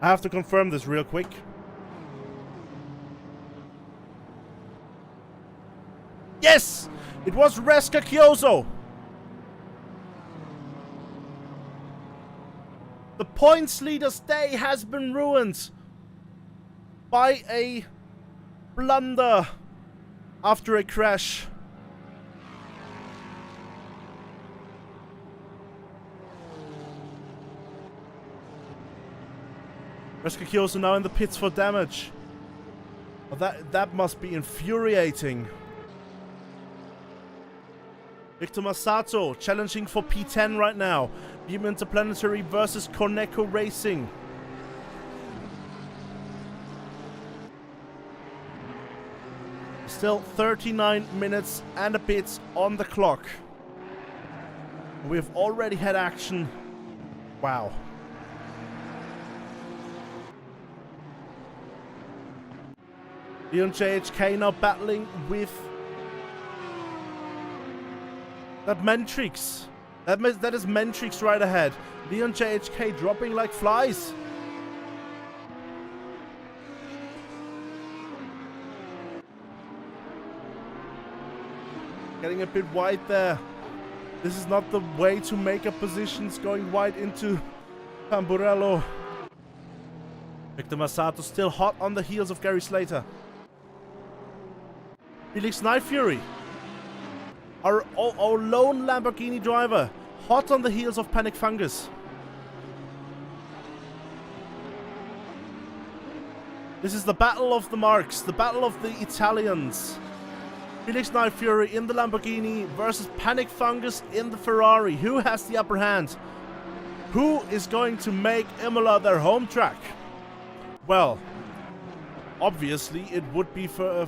I have to confirm this real quick. Yes! It was Reska Kyoso! The points leader's day has been ruined by a blunder after a crash. Reska Kyoso now in the pits for damage. Well, that must be infuriating. Victor Masato challenging for P10 right now. Beam Interplanetary versus Koneko Racing. Still 39 minutes and a bit on the clock. We've already had action. Wow. Leon JHK now battling with that Mentrix. That is Mentrix right ahead. Leon JHK dropping like flies. Getting a bit wide there. This is not the way to make up positions, going wide into Tamburello. Victor Masato still hot on the heels of Gary Slater. Felix Night Fury. Our lone Lamborghini driver, hot on the heels of Panic Fungus. This is the battle of the marks, the battle of the Italians. Felix Night Fury in the Lamborghini versus Panic Fungus in the Ferrari. Who has the upper hand? Who is going to make Imola their home track? Well, obviously it would be for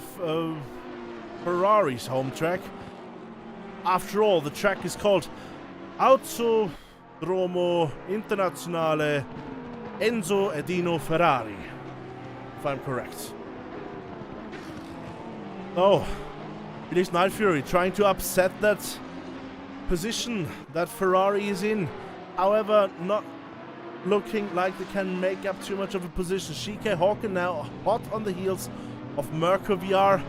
Ferrari's home track. After all, the track is called Autodromo Internazionale Enzo Edino Ferrari, if I'm correct. Oh, it is Night Fury trying to upset that position that Ferrari is in. However, not looking like they can make up too much of a position. Shike Hawken now hot on the heels of Mirko VR.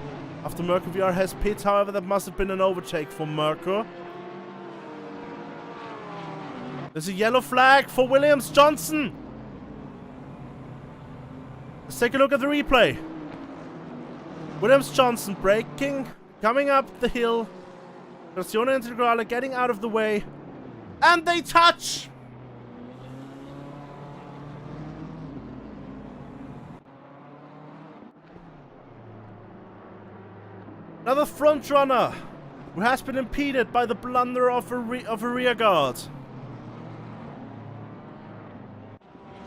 After Mirko VR has pit, however, that must have been an overtake for Mirko. There's a yellow flag for Williams Johnson. Let's take a look at the replay. Williams Johnson braking, coming up the hill. Trazione Integrale getting out of the way. And they touch! Another front runner who has been impeded by the blunder of a rear guard.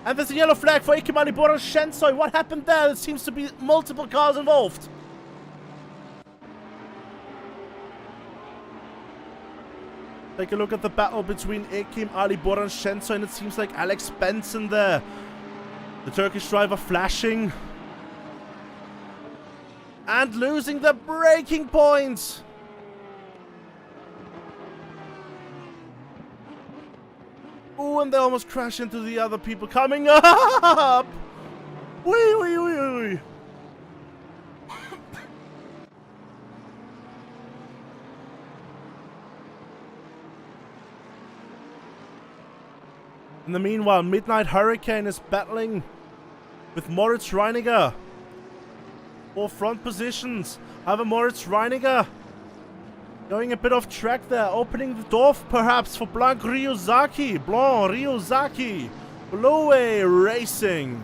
And there's a yellow flag for Ikemali Boran Shensoi. What happened there? There seems to be multiple cars involved. Take a look at the battle between Ekim Ali Boran Shensoi and it seems like Alex Benson there. The Turkish driver flashing. And losing the braking points. Oh, and they almost crash into the other people coming up. Wee, wee, wee, wee. In the meanwhile, Midnight Hurricane is battling with Moritz Reiniger for front positions. However, Moritz Reiniger going a bit off track there, opening the door perhaps for Blanc Ryuzaki. Blue Racing.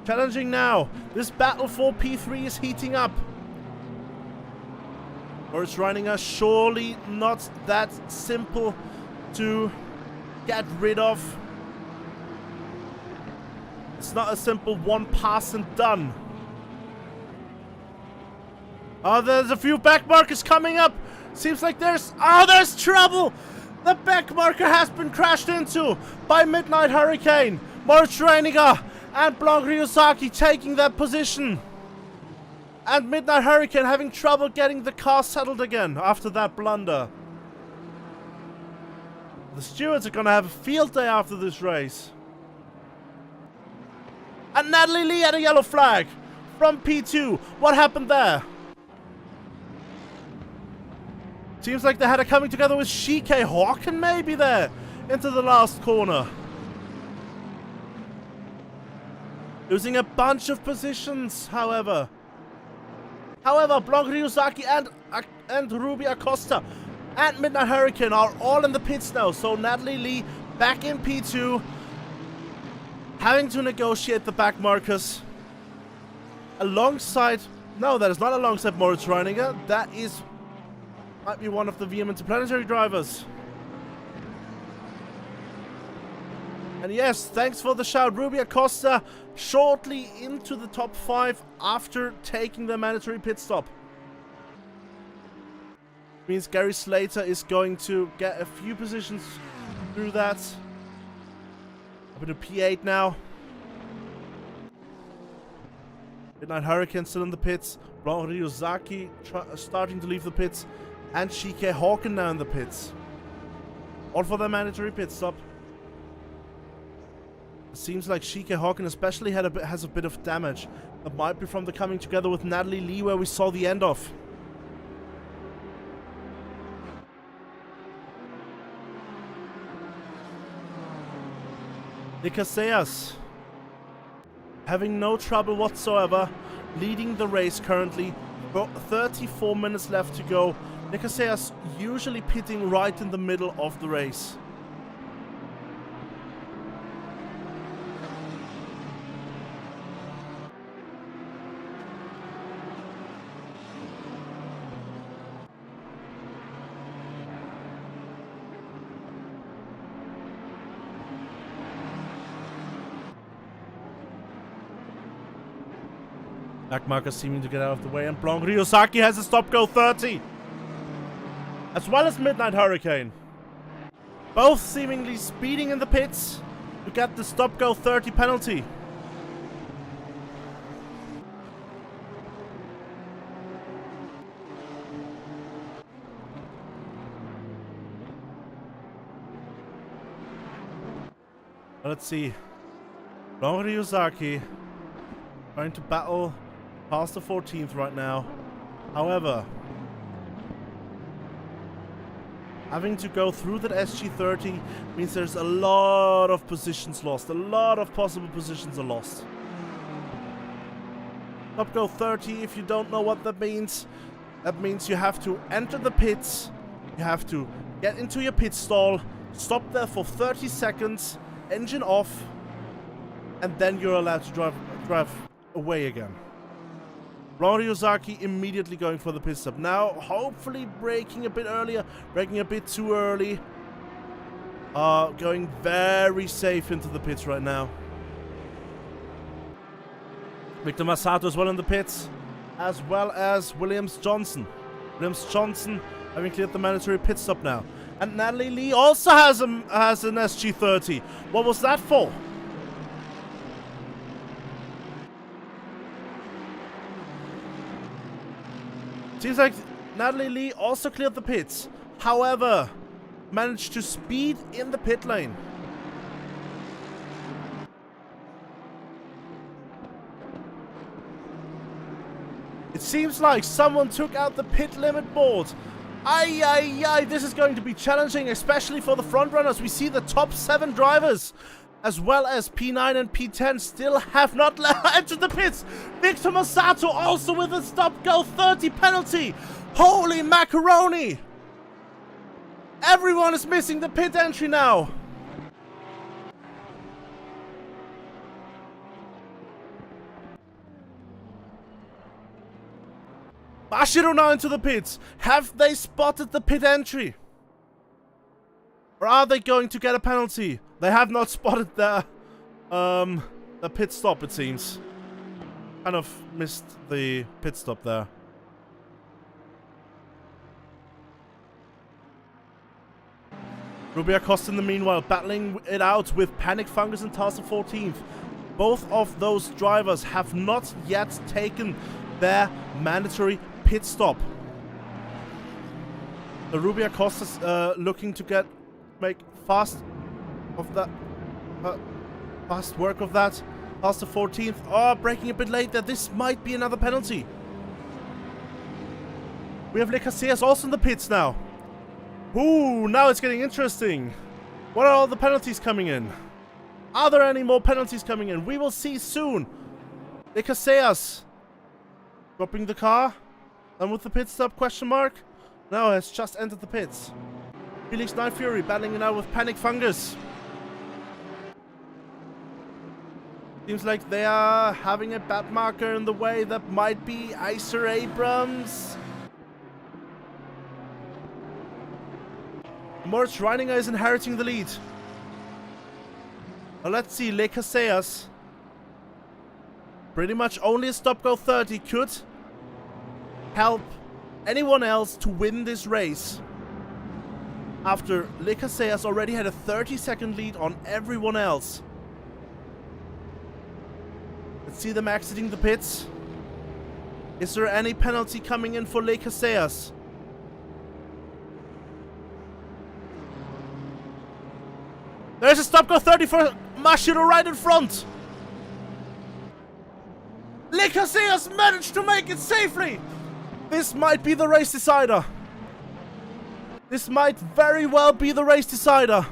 Challenging now. This battle for P3 is heating up. Moritz Reiniger surely not that simple to get rid of. It's not a simple one pass and done. Oh, there's a few back markers coming up. Seems like there's trouble. The back marker has been crashed into by Midnight Hurricane. Moritz Reiniger and Blanc Ryuzaki taking that position. And Midnight Hurricane having trouble getting the car settled again after that blunder. The stewards are gonna have a field day after this race. And Natalie Lee had a yellow flag from P2. What happened there? Seems like they had a coming together with Shike Hawken maybe there into the last corner. Losing a bunch of positions, however. Blanc Ryuzaki and Ruby Acosta and Midnight Hurricane are all in the pits now. So Natalie Lee back in P2, having to negotiate the back markers alongside. No, that is not alongside Moritz Reiniger. That might be one of the VM Interplanetary drivers. And yes, thanks for the shout. Ruby Acosta shortly into the top 5 after taking the mandatory pit stop. Means Gary Slater is going to get a few positions through that. Up into P8 now. Midnight Hurricane still in the pits. Blanc Ryuzaki starting to leave the pits. And Shike Hawken now in the pits. All for the mandatory pit stop. It seems like Shike Hawken especially has a bit of damage. That might be from the coming together with Natalie Lee where we saw the end of. Nicaseas having no trouble whatsoever, leading the race currently. 34 minutes left to go. Nicaseas usually pitting right in the middle of the race. Back marker seeming to get out of the way, and Blanc Ryuzaki has a stop-go 30. As well as Midnight Hurricane. Both seemingly speeding in the pits to get the stop-go 30 penalty. Let's see. Blanc Ryuzaki trying to battle past the 14th right now. However, having to go through that SG30 means there's a lot of positions lost. A lot of possible positions are lost. Top go 30, if you don't know what that means you have to enter the pits, you have to get into your pit stall, stop there for 30 seconds, engine off, and then you're allowed to drive away again. Blanc Ryuzaki immediately going for the pit stop. Now, hopefully braking a bit earlier, braking a bit too early. Going very safe into the pits right now. Victor Masato as well in the pits, as well as Williams Johnson. Williams Johnson having cleared the mandatory pit stop now. And Natalie Lee also has an SG30. What was that for? Seems like Natalie Lee also cleared the pits. However, managed to speed in the pit lane. It seems like someone took out the pit limit board. Ay, ay, ay, this is going to be challenging, especially for the front runners. We see the top 7 drivers, as well as P9 and P10, still have not entered the pits. Victor Massato also with a stop-go 30 penalty. Holy macaroni! Everyone is missing the pit entry now. Mashiro now into the pits. Have they spotted the pit entry? Or are they going to get a penalty? They have not spotted the pit stop, it seems. Kind of missed the pit stop there. Rubia Costa in the meanwhile battling it out with Panic Fungus and Taster 14th. Both of those drivers have not yet taken their mandatory pit stop. The Rubia Costa's looking to make fast work of that. Taster 14th, oh, braking a bit late there. This might be another penalty. We have Le Casillas also in the pits now. Ooh, now it's getting interesting. What are all the penalties coming in? Are there any more penalties coming in? We will see soon. Le Casillas dropping the car. Done with the pit stop, question mark? No, it's just entered the pits. Felix Night Fury battling it out with Panic Fungus. Seems like they are having a bad marker in the way. That might be Iser Abrams. Moritz Reininger is inheriting the lead. Now let's see, Le Casillas. Pretty much only a stop-go 30 could help anyone else to win this race. After Le Casillas already had a 30-second lead on everyone else. Let's see them exiting the pits. Is there any penalty coming in for Le Casillas? There's a stop-go 30 for Mashiro right in front. Le Casillas managed to make it safely. This might be the race decider. This might very well be the race decider.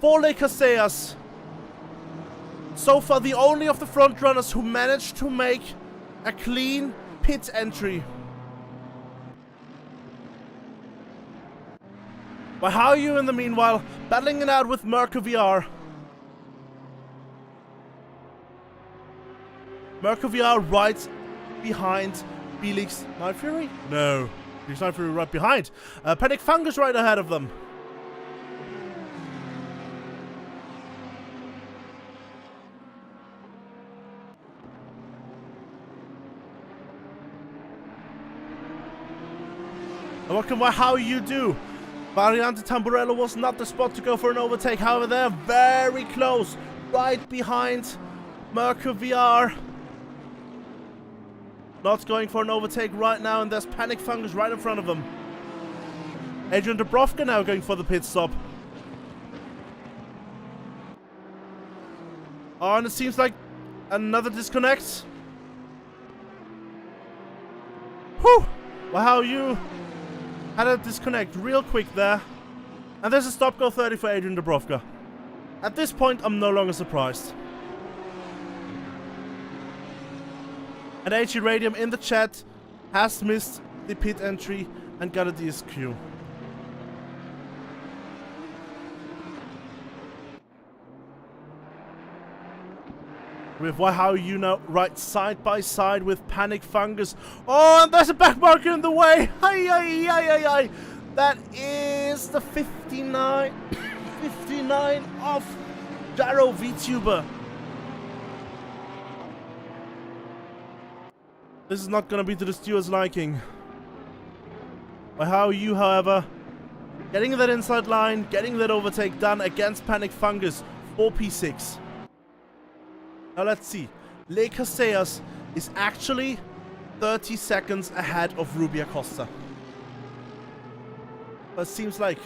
For Le Casillas. So far the only of the front runners who managed to make a clean pit entry. But how are you in the meanwhile? Battling it out with Merca VR. Merca VR right behind Felix Night Fury? No. Felix Night Fury right behind. Panic Fungus right ahead of them. And welcome, how you do? Variante Tamburello was not the spot to go for an overtake. However, they're very close. Right behind Merca VR. Not going for an overtake right now, and there's Panic Fungus right in front of them. Adrian Dubrovka now going for the pit stop. Oh, and it seems like another disconnect. Whew! Wow, you had a disconnect real quick there. And there's a stop-go 30 for Adrian Dubrovka. At this point, I'm no longer surprised. And HE Radium in the chat has missed the pit entry and got a DSQ. With how you now right side by side with Panic Fungus. Oh, and there's a back marker in the way. Ay, ay, ay, ay, ay. That is the 59 of Darrow VTuber. This is not going to be to the steward's liking. By how you, however, getting that inside line, getting that overtake done against Panic Fungus, 4P6. Now let's see. Le Casillas is actually 30 seconds ahead of Rubia Costa. But it seems like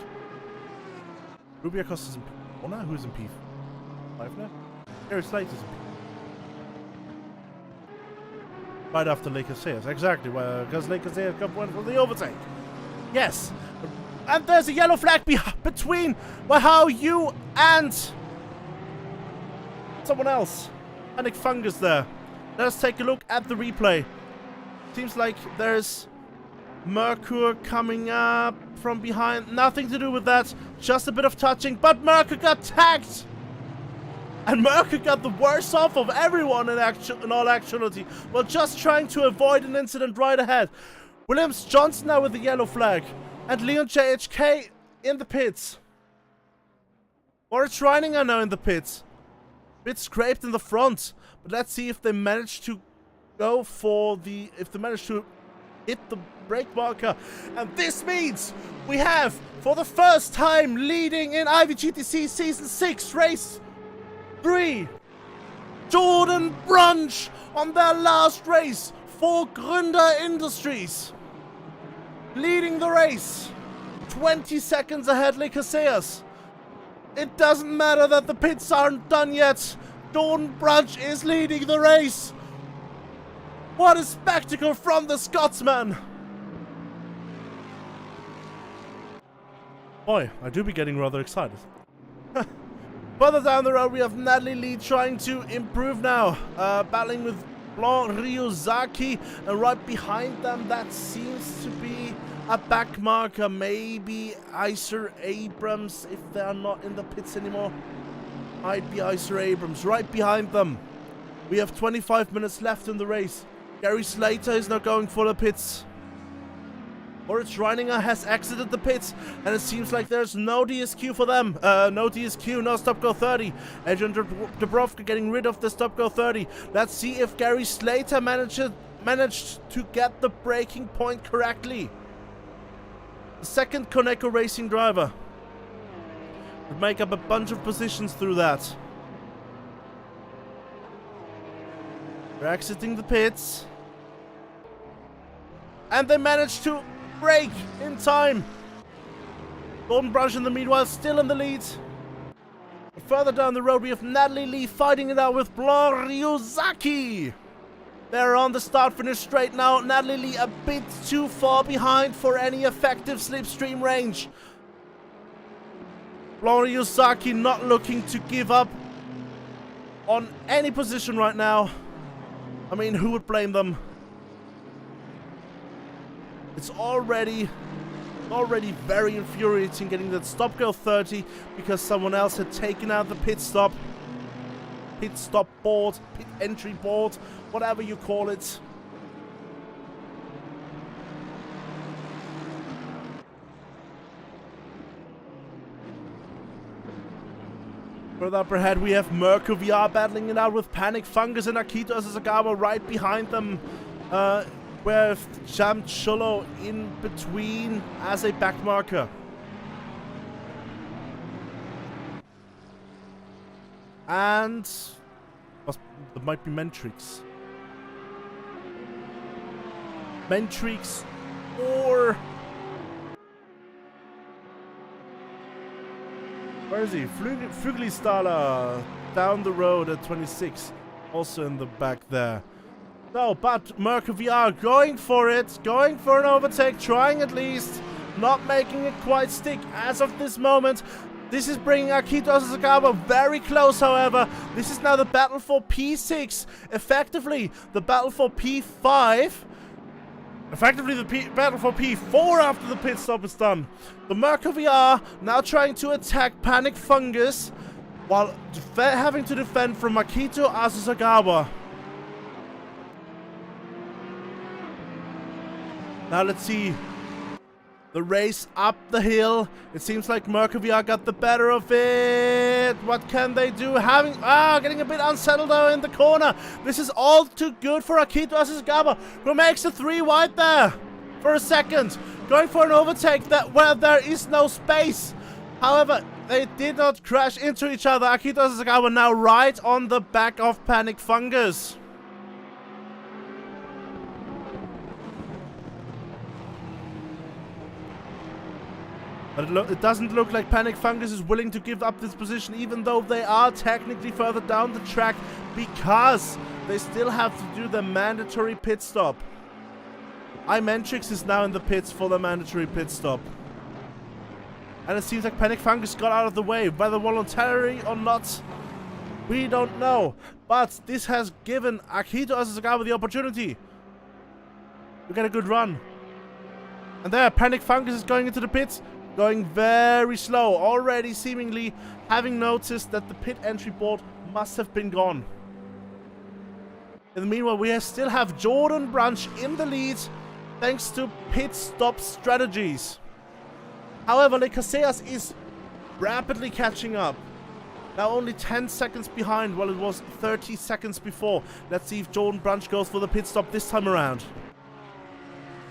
Ruby Acosta's in P4 now. Who's in P5 now? Gary Slater's in P4. Right after Lakers Sayers. Exactly. Because Lakers Sayers got one for the overtake. Yes. And there's a yellow flag between How you and someone else. Panic Fungus there. Let us take a look at the replay. Seems like there's Merkur coming up from behind. Nothing to do with that. Just a bit of touching. But Merkur got tagged. And Merkur got the worst off of everyone in all actuality. While just trying to avoid an incident right ahead. Williams Johnson now with the yellow flag. And Leon JHK in the pits. Moritz Reininger now in the pits. Bit scraped in the front. But let's see if they manage to go for the... If they manage to hit the brake marker. And this means we have, for the first time, leading in IVGTC Season 6 Race 3, Jordan Brunch on their last race for Gründer Industries. Leading the race. 20 seconds ahead, Casillas. It doesn't matter that the pits aren't done yet. Jordan Brunch is leading the race. What a spectacle from the Scotsman. Boy, I do be getting rather excited. Further down the road, we have Natalie Lee trying to improve now. Battling with Blanc Ryuzaki. And right behind them, that seems to be a back marker. Maybe Iser Abrams, if they are not in the pits anymore. Might be Iser Abrams. Right behind them. We have 25 minutes left in the race. Gary Slater is now going for the pits. Moritz Reininger has exited the pits, and it seems like there's no DSQ for them. No DSQ, no stop go 30. Adrian Dubrovka getting rid of the stop go 30. Let's see if Gary Slater managed to get the braking point correctly. The second Coneco Racing driver would make up a bunch of positions through that. They're exiting the pits. And they managed to brake in time. Golden Brush in the meanwhile still in the lead. Further down the road we have Natalie Lee fighting it out with Blanc Ryuzaki. They're on the start-finish straight now. Natalie Lee a bit too far behind for any effective slipstream range. Blanc Ryuzaki not looking to give up on any position right now. I mean, who would blame them? It's already very infuriating getting that stop go 30 because someone else had taken out the pit stop board, pit entry board, whatever you call it. Further up ahead we have Merkur VR battling it out with Panic Fungus and Akito Asagawa right behind them. With Jam Cholo in between as a back marker. And there might be Mentrix. Mentrix or... Where is he? Flügelstaller down the road at 26. Also in the back there. No, but Merkur VR going for it, going for an overtake, trying at least, not making it quite stick as of this moment. This is bringing Akito Asagawa very close, however. This is now the battle for P6, effectively the battle for P5, effectively the battle for P4 after the pit stop is done. The Merkur VR now trying to attack Panic Fungus while having to defend from Akito Asagawa. Now let's see the race up the hill. It seems like Merkur VR got the better of it. What can they do? Getting a bit unsettled though in the corner. This is all too good for Akito Asagawa, who makes a 3 wide there for a second. Going for an overtake where there is no space. However, they did not crash into each other. Akito Asagawa now right on the back of Panic Fungus. But it doesn't look like Panic Fungus is willing to give up this position, even though they are technically further down the track, because they still have to do the mandatory pit stop. iMentrix is now in the pits for the mandatory pit stop. And it seems like Panic Fungus got out of the way, whether voluntarily or not, we don't know. But this has given Akito Asagawa the opportunity to get a good run. And there, Panic Fungus is going into the pits. Going very slow, already seemingly having noticed that the pit entry board must have been gone. In the meanwhile, we still have Jordan Branch in the lead, thanks to pit stop strategies. However, Le Casillas is rapidly catching up. Now only 10 seconds behind, while it was 30 seconds before. Let's see if Jordan Branch goes for the pit stop this time around.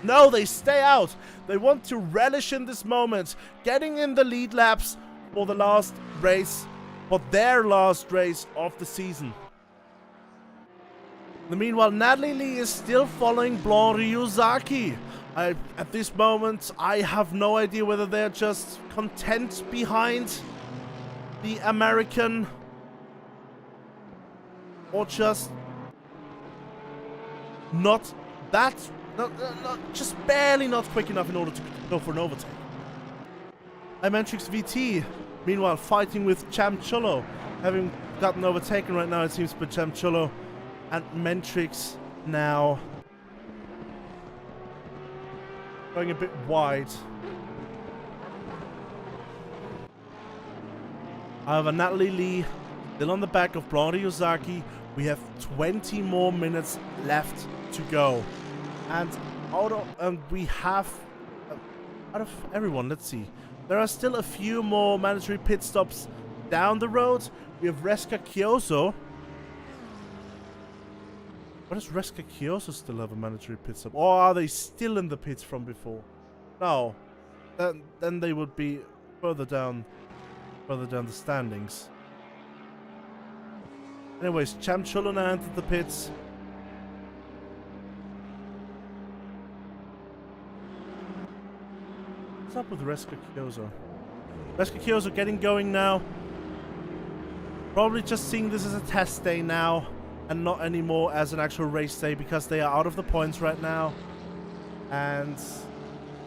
No, they stay out. They want to relish in this moment, getting in the lead laps for the last race, for their last race of the season. In the meanwhile, Natalie Lee is still following Blanc Ryuzaki. At this moment, I have no idea whether they're just content behind the American or just not that... just barely not quick enough in order to go for an overtake. iMentrix VT, meanwhile, fighting with Champ Cholo. Having gotten overtaken right now, it seems, by Champ Cholo. And Mentrix now going a bit wide. However, Natalie Lee still on the back of Blanc Ryuzaki. We have 20 more minutes left to go. And we have, out of everyone, let's see. There are still a few more mandatory pit stops down the road. We have Reska Kyoso. What does Reska Kyoso still have a mandatory pit stop? Or are they still in the pits from before? No. Then they would be further down the standings. Anyways, Champ Cholo now entered the pits. What's up with Reska Kyoso? Reska Kyoso getting going now. Probably just seeing this as a test day now, and not anymore as an actual race day, because they are out of the points right now. And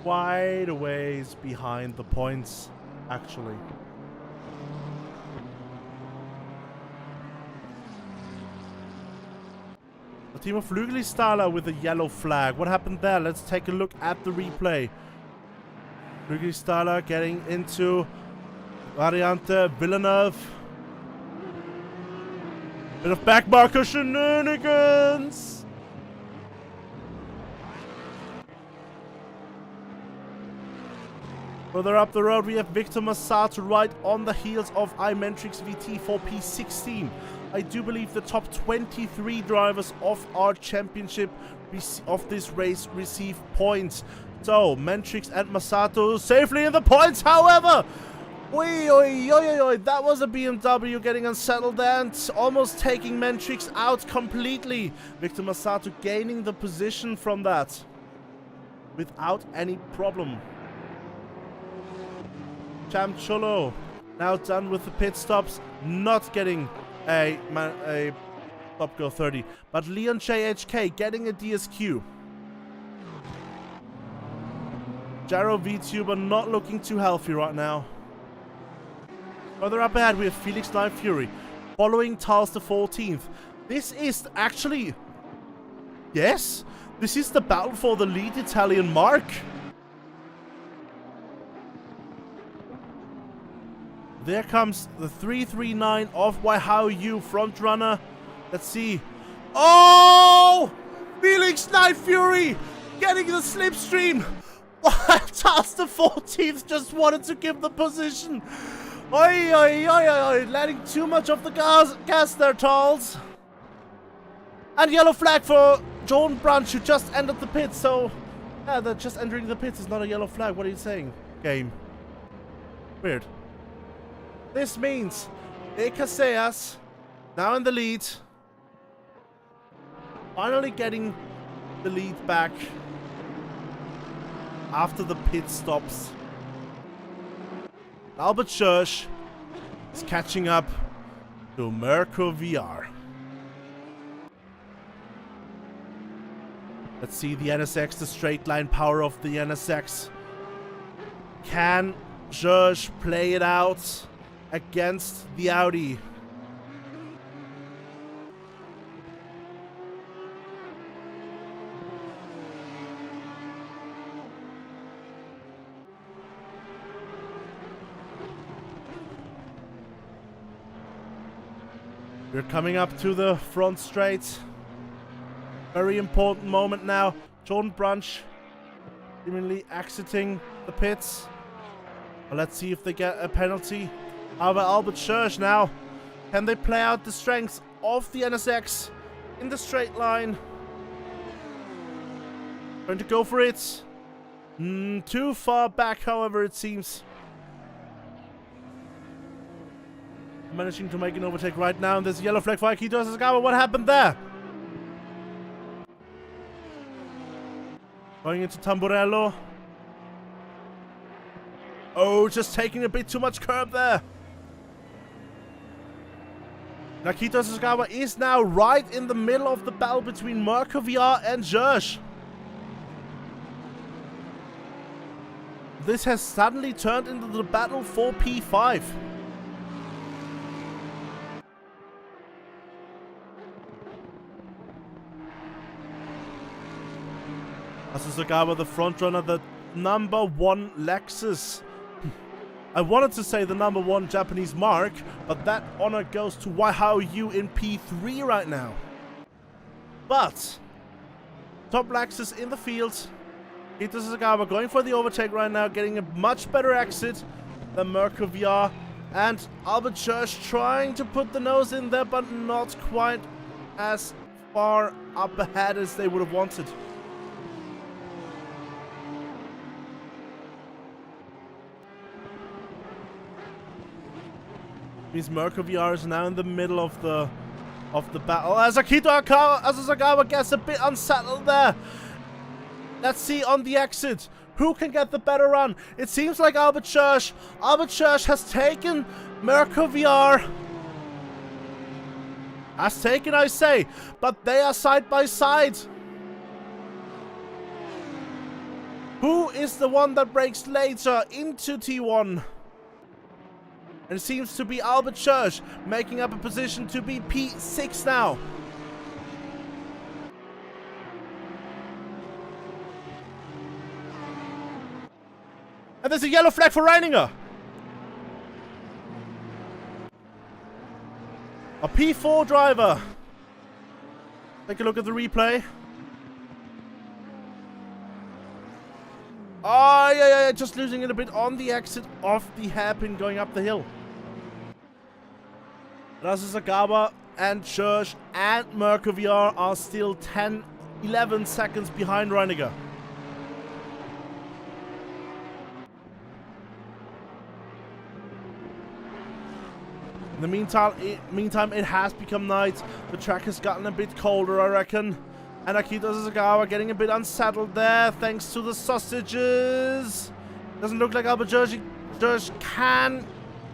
quite a ways behind the points, actually. The team of Flügelstaller with a yellow flag. What happened there? Let's take a look at the replay. Flügelstaller getting into Variante Villeneuve. Bit of backmarker shenanigans. Further up the road, we have Victor Masato right on the heels of iMentrix VT for P16. I do believe the top 23 drivers of our championship of this race receive points. So, Mentrix and Masato safely in the points, however! That was a BMW getting unsettled and almost taking Mentrix out completely. Victor Masato gaining the position from that without any problem. Champ Cholo now done with the pit stops, not getting a Top Go 30, but Leon JHK getting a DSQ. Jaro VTuber not looking too healthy right now. Further up ahead, we have Felix Live Fury following Tals the 14th. This is actually, yes, this is the battle for the lead Italian mark. There comes the 339 of Waihaoyu front runner. Let's see. Oh! Felix Night Fury getting the slipstream. Tals the 14th just wanted to give the position. Letting too much of the gas there, Tals. And yellow flag for Jordan Branch, who just entered the pit. So, yeah, they're just entering the pits is not a yellow flag. What are you saying, game? Weird. This means De Casillas now in the lead. Finally getting the lead back after the pit stops. Albert Schurz is catching up to Mirko VR. Let's see the NSX, the straight line power of the NSX. Can Schurz play it out against the Audi? We're coming up to the front straight. Very important moment now. Jordan Brunch seemingly exiting the pits. But let's see if they get a penalty. However, Albert Schurz now. Can they play out the strengths of the NSX in the straight line? Going to go for it. Too far back, however, it seems. Managing to make an overtake right now, and there's a yellow flag for Akito Asagawa. What happened there? Going into Tamburello. Oh, just taking a bit too much curb there. Akito Asagawa is now right in the middle of the battle between Mirko VR and Schurz. This has suddenly turned into the battle for P5. Asagawa, the front runner, the #1 Lexus. I wanted to say the #1 Japanese mark, but that honor goes to Waihaoyu in P3 right now. But top Lexus in the field. Akito Asagawa going for the overtake right now, getting a much better exit than Mirko VR. And Albert Schurz trying to put the nose in there, but not quite as far up ahead as they would have wanted. Means Mirko VR is now in the middle of the battle. As Akito Asagawa gets a bit unsettled there. Let's see on the exit who can get the better run. It seems like Albert Schurz. Albert Schurz has taken Mirko VR. Has taken, I say, but they are side by side. Who is the one that breaks later into T1? And it seems to be Albert Schurz, making up a position to be P6 now. And there's a yellow flag for Reininger. A P4 driver. Take a look at the replay. Oh, yeah, just losing it a bit on the exit of the hairpin going up the hill. Asagawa and Schurz and Mirko VR are still 10-11 seconds behind Reininger. In the meantime, it has become night. The track has gotten a bit colder, I reckon. And Akito Asagawa getting a bit unsettled there thanks to the sausages. Doesn't look like Albert Schurz can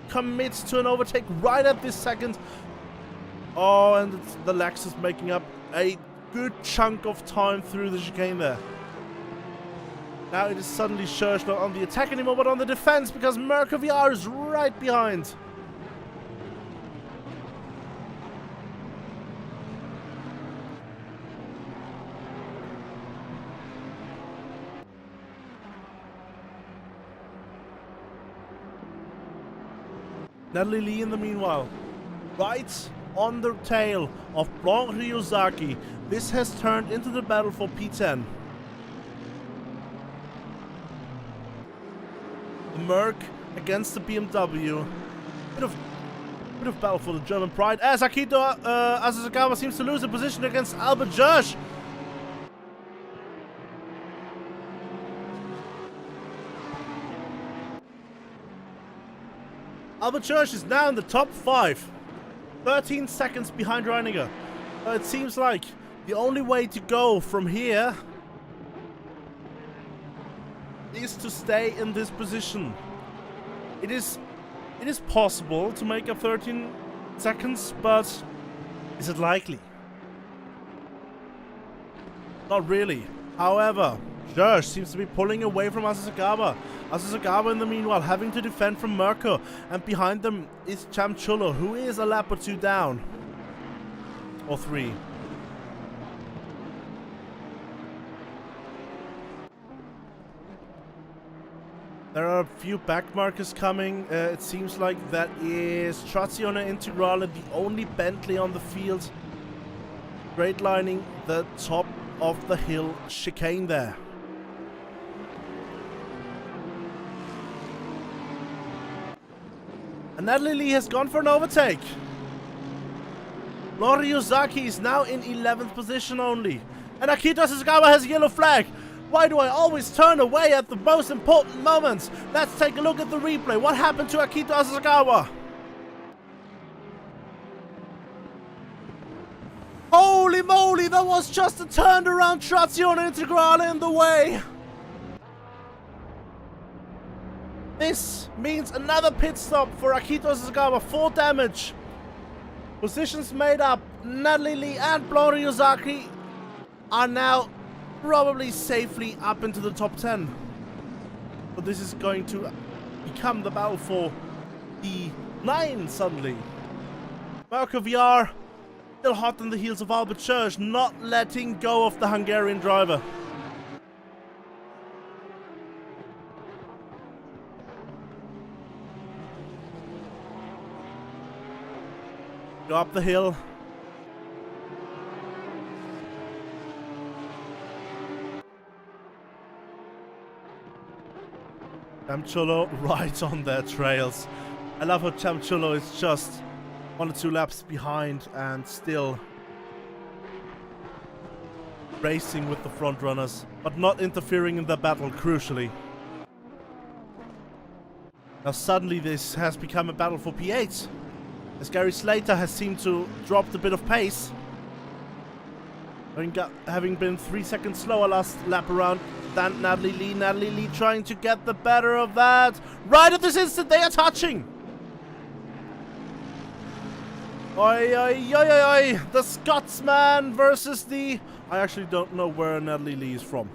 commit to an overtake right at this second. Oh, and it's the Lexus making up a good chunk of time through the chicane there. Now it is suddenly Schurz not on the attack anymore, but on the defense because Mirko VR is right behind. Natalie Lee in the meanwhile, right on the tail of Blanc Ryuzaki. This has turned into the battle for P10. The Merc against the BMW. Bit of battle for the German pride. As Akito Asagawa seems to lose a position against Albert Schurz. Albert Schurz is now in the top 5. 13 seconds behind Reininger. It seems like the only way to go from here is to stay in this position. It is It is possible to make up 13 seconds, but is it likely? Not really. However, Josh seems to be pulling away from Assetto. Assetto in the meanwhile having to defend from Mirko, and behind them is Chamchulo, who is a lap or two down. Or 3. There are a few back markers coming. It seems like that is Trazione Integrale, the only Bentley on the field. Straight lining the top of the hill chicane there. And Natalie Lee has gone for an overtake. Lori Ozaki is now in 11th position only. And Akito Sasagawa has a yellow flag. Why do I always turn away at the most important moments? Let's take a look at the replay. What happened to Akito Asagawa? Holy moly, that was just a turned around Trazione Integrale in the way. This means another pit stop for Akito Asagawa. 4 damage. Positions made up. Natalie Lee and Blori Ozaki are now probably safely up into the top 10. But this is going to become the battle for the 9 suddenly. Marco VR still hot on the heels of Albert Church, not letting go of the Hungarian driver. Go up the hill. Chamchulo right on their trails. I love how Chamchulo is just 1 or 2 laps behind and still racing with the front runners, but not interfering in the battle, crucially. Now suddenly this has become a battle for P8, as Gary Slater has seemed to drop a bit of pace, having been 3 seconds slower last lap around than Natalie Lee. Natalie Lee trying to get the better of that. Right at this instant, they are touching. Oi, oi, oi, oi, oi. The Scotsman versus the... I actually don't know where Natalie Lee is from.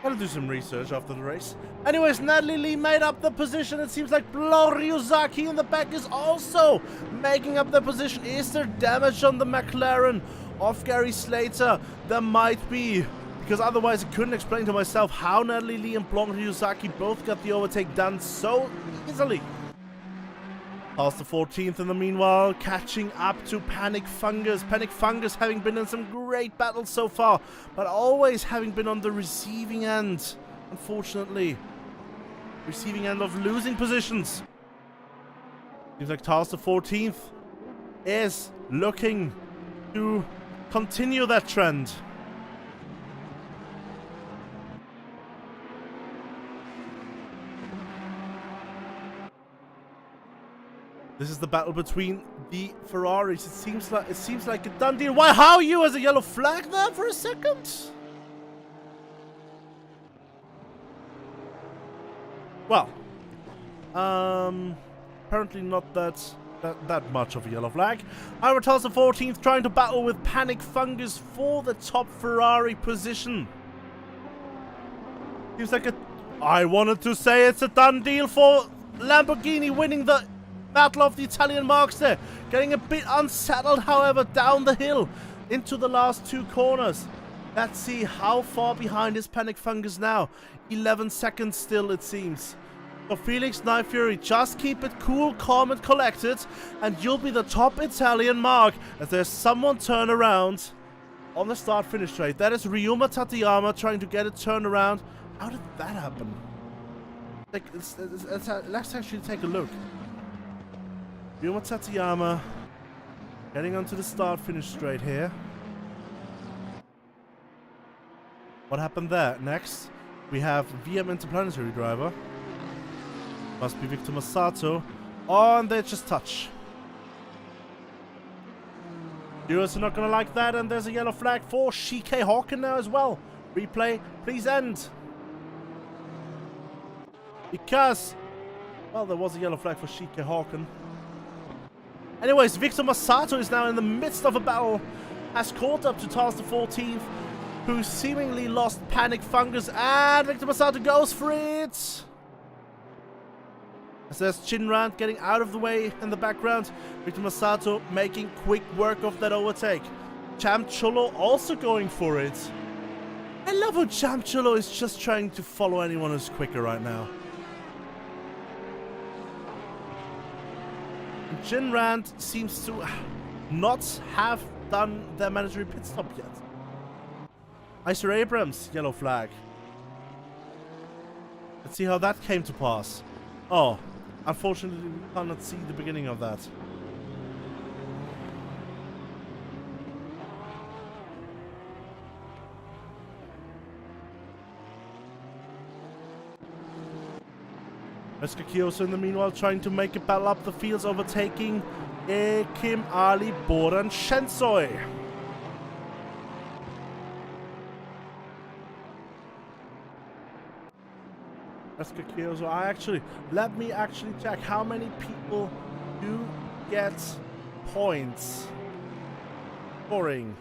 Gotta do some research after the race. Anyways, Natalie Lee made up the position. It seems like Blori Ozaki in the back is also making up the position. Is there damage on the McLaren of Gary Slater? There might be, because otherwise I couldn't explain to myself how Natalie Lee and Blori Ozaki both got the overtake done so easily. Past the 14th in the meanwhile, catching up to Panic Fungus. Panic Fungus having been in some great battles so far, but always having been on the receiving end, unfortunately. Receiving end of losing positions. Seems like Tars the 14th is looking to continue that trend. This is the battle between the Ferraris. It seems like a done deal. Why? How you as a yellow flag there for a second? Well, apparently not that much of a yellow flag. Ira tells the 14th trying to battle with Panic Fungus for the top Ferrari position. Seems like I wanted to say it's a done deal for Lamborghini winning the battle of the Italian marks there. Getting a bit unsettled, however, down the hill into the last 2 corners. Let's see how far behind is Panic Fungus now. 11 seconds still, it seems. So Felix Night Fury, just keep it cool, calm and collected, and you'll be the top Italian mark as there's someone turn around on the start-finish straight. That is Ryuma Tateyama trying to get it turned around. How did that happen? Like, let's actually take a look. Ryuma Tateyama getting onto the start-finish straight here. What happened there? Next, we have VM Interplanetary driver. Must be Victor Masato. Oh, and they just touch. Viewers are not going to like that, and there's a yellow flag for Shike Hawken now as well. Replay, please end. Because, well, there was a yellow flag for Shike Hawken. Anyways, Victor Masato is now in the midst of a battle, has caught up to Tars the 14th, who seemingly lost Panic Fungus, and Victor Masato goes for it! As there's Chinrand getting out of the way in the background, Victor Masato making quick work of that overtake. Champ Cholo also going for it. I love how Champ Cholo is just trying to follow anyone who's quicker right now. And Chinrand seems to not have done their mandatory pit stop yet. Iser Abrams, yellow flag. Let's see how that came to pass. Oh, unfortunately we cannot see the beginning of that. Reska Kyoso in the meanwhile trying to make a battle up the fields, overtaking Kim, Ali, Boran, Shensoi. Reska Kyoso, let me actually check how many people do get points. Scoring.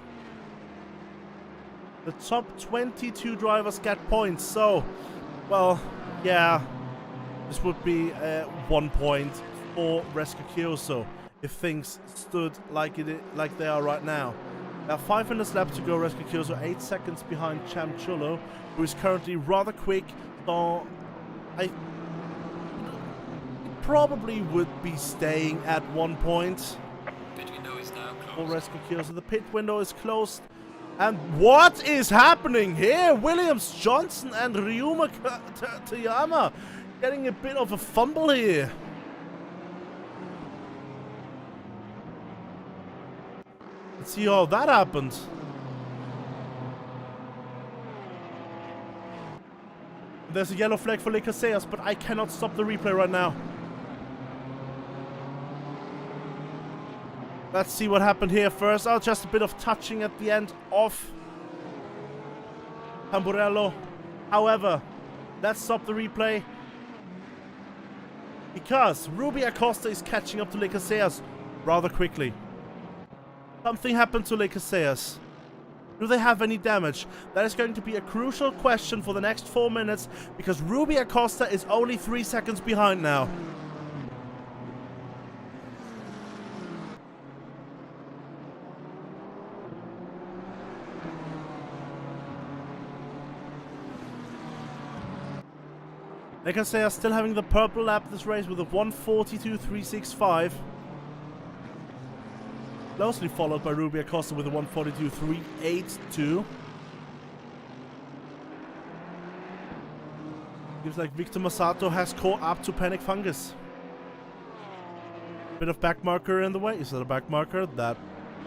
The top 22 drivers get points, so, well, yeah. This would be 1 point for Reska Kyoso if things stood like they are right now. Now 5 minutes left to go. Reska Kyoso 8 seconds behind Champ Cholo, who is currently rather quick. So I probably would be staying at 1 point. Pit window is now For closed. Reska Kyoso, the pit window is closed. And what is happening here? Williams, Johnson, and Ryuma Toyama getting a bit of a fumble here. Let's see how that happened. There's a yellow flag for Le Casillas, but I cannot stop the replay right now. Let's see what happened here first. Oh, just a bit of touching at the end of Tamburello. However, let's stop the replay. Because Ruby Acosta is catching up to Le Casillas rather quickly. Something happened to Le Casillas. Do they have any damage? That is going to be a crucial question for the next 4 minutes, because Ruby Acosta is only 3 seconds behind now. Le Casillas still having the purple lap this race with a 1:42.365. Closely followed by Ruby Acosta with a 1:42.382. Seems like Victor Masato has caught up to Panic Fungus. Bit of back marker in the way. Is that a back marker?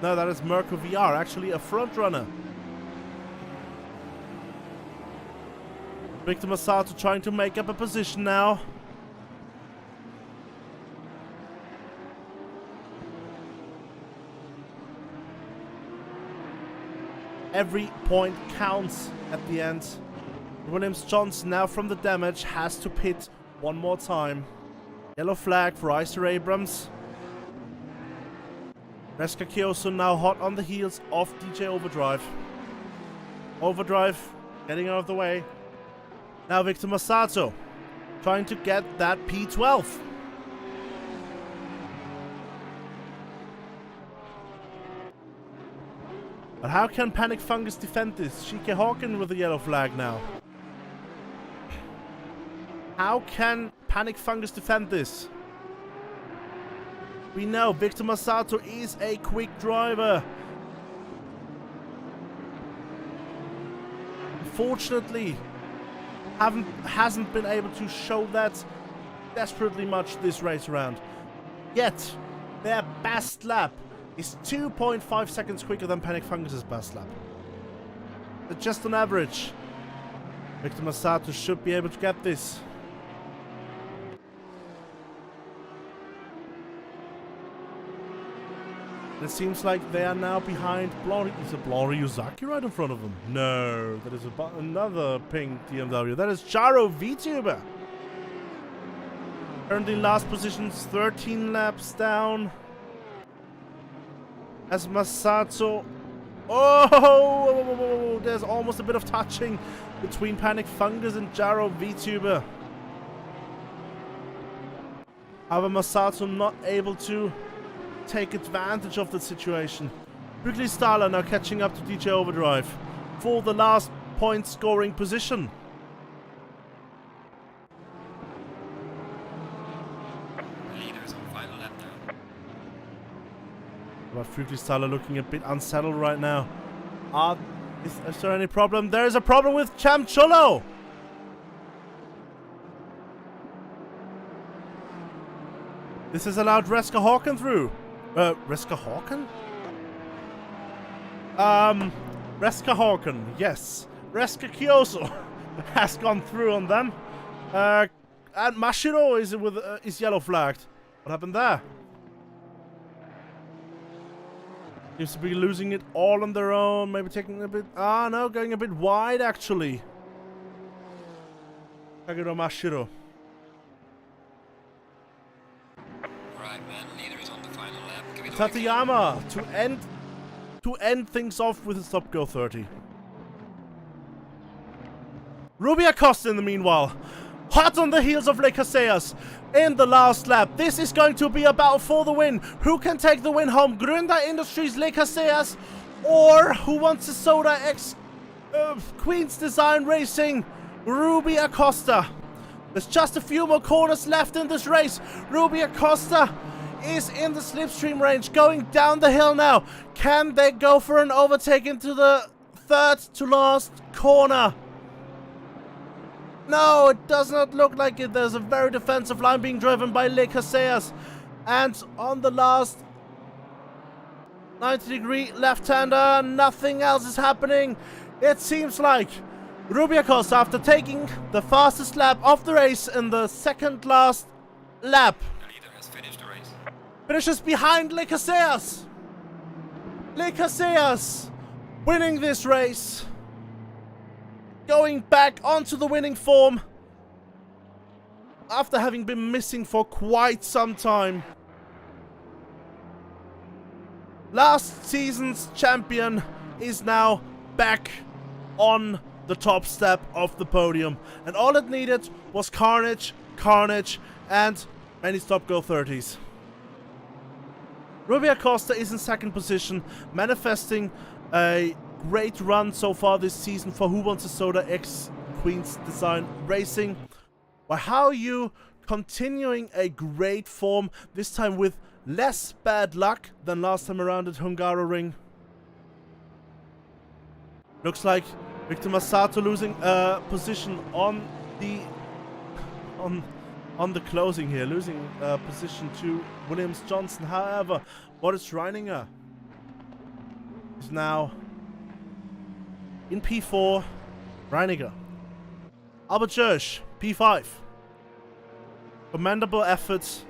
No, that is Merco VR, actually a front runner. Victor Masato trying to make up a position now. Every point counts at the end. Williams Johnson now from the damage has to pit one more time. Yellow flag for Iser Abrams. Reska Kyoso now hot on the heels of DJ Overdrive. Overdrive getting out of the way. Now Victor Masato trying to get that P12. But how can Panic Fungus defend this? Shike Hawken with the yellow flag now. How can Panic Fungus defend this? We know Victor Masato is a quick driver. Unfortunately, hasn't been able to show that desperately much this race around. Yet, their best lap is 2.5 seconds quicker than Panic Fungus's best lap. But just on average, Victor Masato should be able to get this. It seems like they are now behind Is it Ryuzaki right in front of them? No, that is another pink BMW. That is Charo VTuber. Currently last positions, 13 laps down. As Masato. Oh, there's almost a bit of touching between Panic Fungus and Jaro VTuber. However, Masato not able to take advantage of the situation. Quickly Stala now catching up to DJ Overdrive for the last point scoring position. Leaders on final lap now. But Quickly Stala looking a bit unsettled right now. Is there any problem? There is a problem with Champ Cholo. This has allowed Reska Hawken through. Reska Hawken? Reska Hawken, yes. Reska Kyoso has gone through on them. And Mashiro is yellow flagged. What happened there? Seems to be losing it all on their own. Maybe taking a bit... Ah, no, going a bit wide, actually. Kagero Mashiro. Right, man. Leader is on the final lap. Give it Tateyama to end things off with a stop go 30. Ruby Acosta in the meanwhile. Hot on the heels of Le Casellas in the last lap. This is going to be a battle for the win. Who can take the win home? Gründer Industries, Le Casellas, or who wants a Soda X Queen's Design Racing, Ruby Acosta. There's just a few more corners left in this race. Ruby Acosta is in the slipstream range, going down the hill now. Can they go for an overtake into the third to last corner? No, it does not look like it. There's a very defensive line being driven by Le Casellas. And on the last 90-degree left-hander, nothing else is happening. It seems like Ruby Acosta, after taking the fastest lap of the race in the second last lap, The leader has finished the race. finishes behind Le Casellas. Le Casellas winning this race. Going back onto the winning form after having been missing for quite some time. Last season's champion is now back on the top step of the podium. And all it needed was carnage, and many stop-go 30s. Ruby Acosta is in second position, manifesting a great run so far this season for Who Wants a Soda X Queen's Design Racing. But how are you continuing a great form, this time with less bad luck than last time around at Hungaroring? Looks like Victor Masato losing position on the closing here, losing position to Williams Johnson. However, Boris Reininger is now in P4, Reiniger. Albert Schurch, P5. Commendable efforts.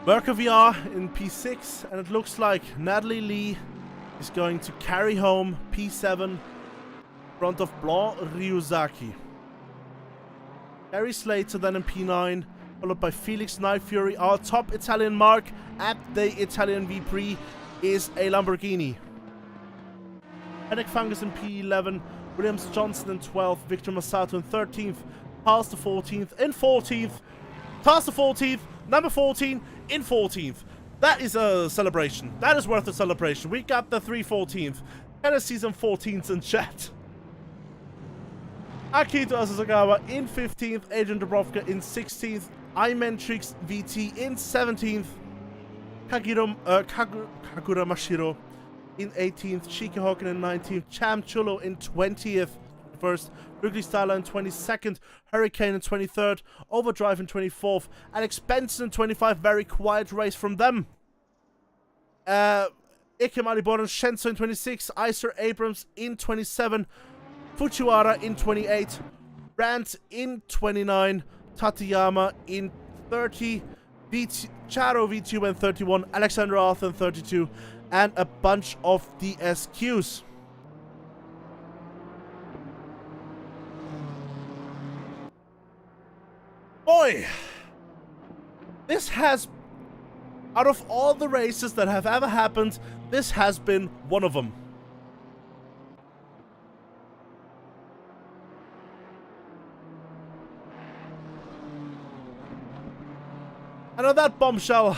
Merker VR in P6, and it looks like Natalie Lee is going to carry home P7 in front of Blanc Ryuzaki. Harry Slater then in P9, followed by Felix Night Fury. Our top Italian mark at the Italian V-Prix is a Lamborghini. Panic Fungus in P11, Williams Johnson in 12th, Victor Masato in 13th, Past the 14th in 14th, Past the 14th, number 14 in 14th. That is a celebration. That is worth a celebration. We got the 314th. Tennessee's and 14th in chat. Akito Asasagawa in 15th, Adrian Dubrovka in 16th, Imentrix VT in 17th, Kagura Mashiro in 18th, Shiki Hawken in 19th, Cham Chulo in 20th, first, Wrigley Styler in 22nd, Hurricane in 23rd, Overdrive in 24th, Alex Benson in 25th, very quiet race from them. Ike Maribor and Shenso in 26th, Iser Abrams in 27th, Fujiwara in 28th, Brandt in 29th, Tateyama in 30th, Charo VTuber 31, Alexander Arthur 32, and a bunch of DSQs. Boy, this has, out of all the races that have ever happened, this has been one of them. And on that bombshell,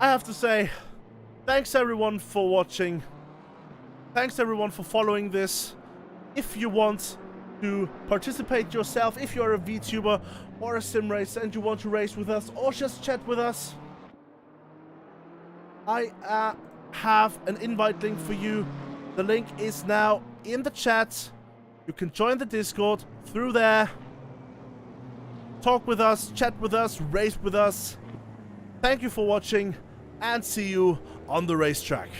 I have to say, thanks everyone for watching. Thanks everyone for following this. If you want to participate yourself, if you're a VTuber or a sim racer and you want to race with us or just chat with us, I have an invite link for you. The link is now in the chat. You can join the Discord through there. Talk with us, chat with us, race with us. Thank you for watching and see you on the racetrack.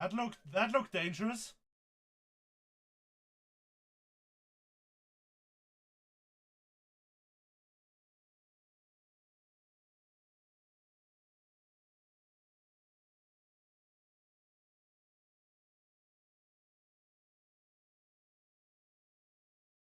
That looked dangerous.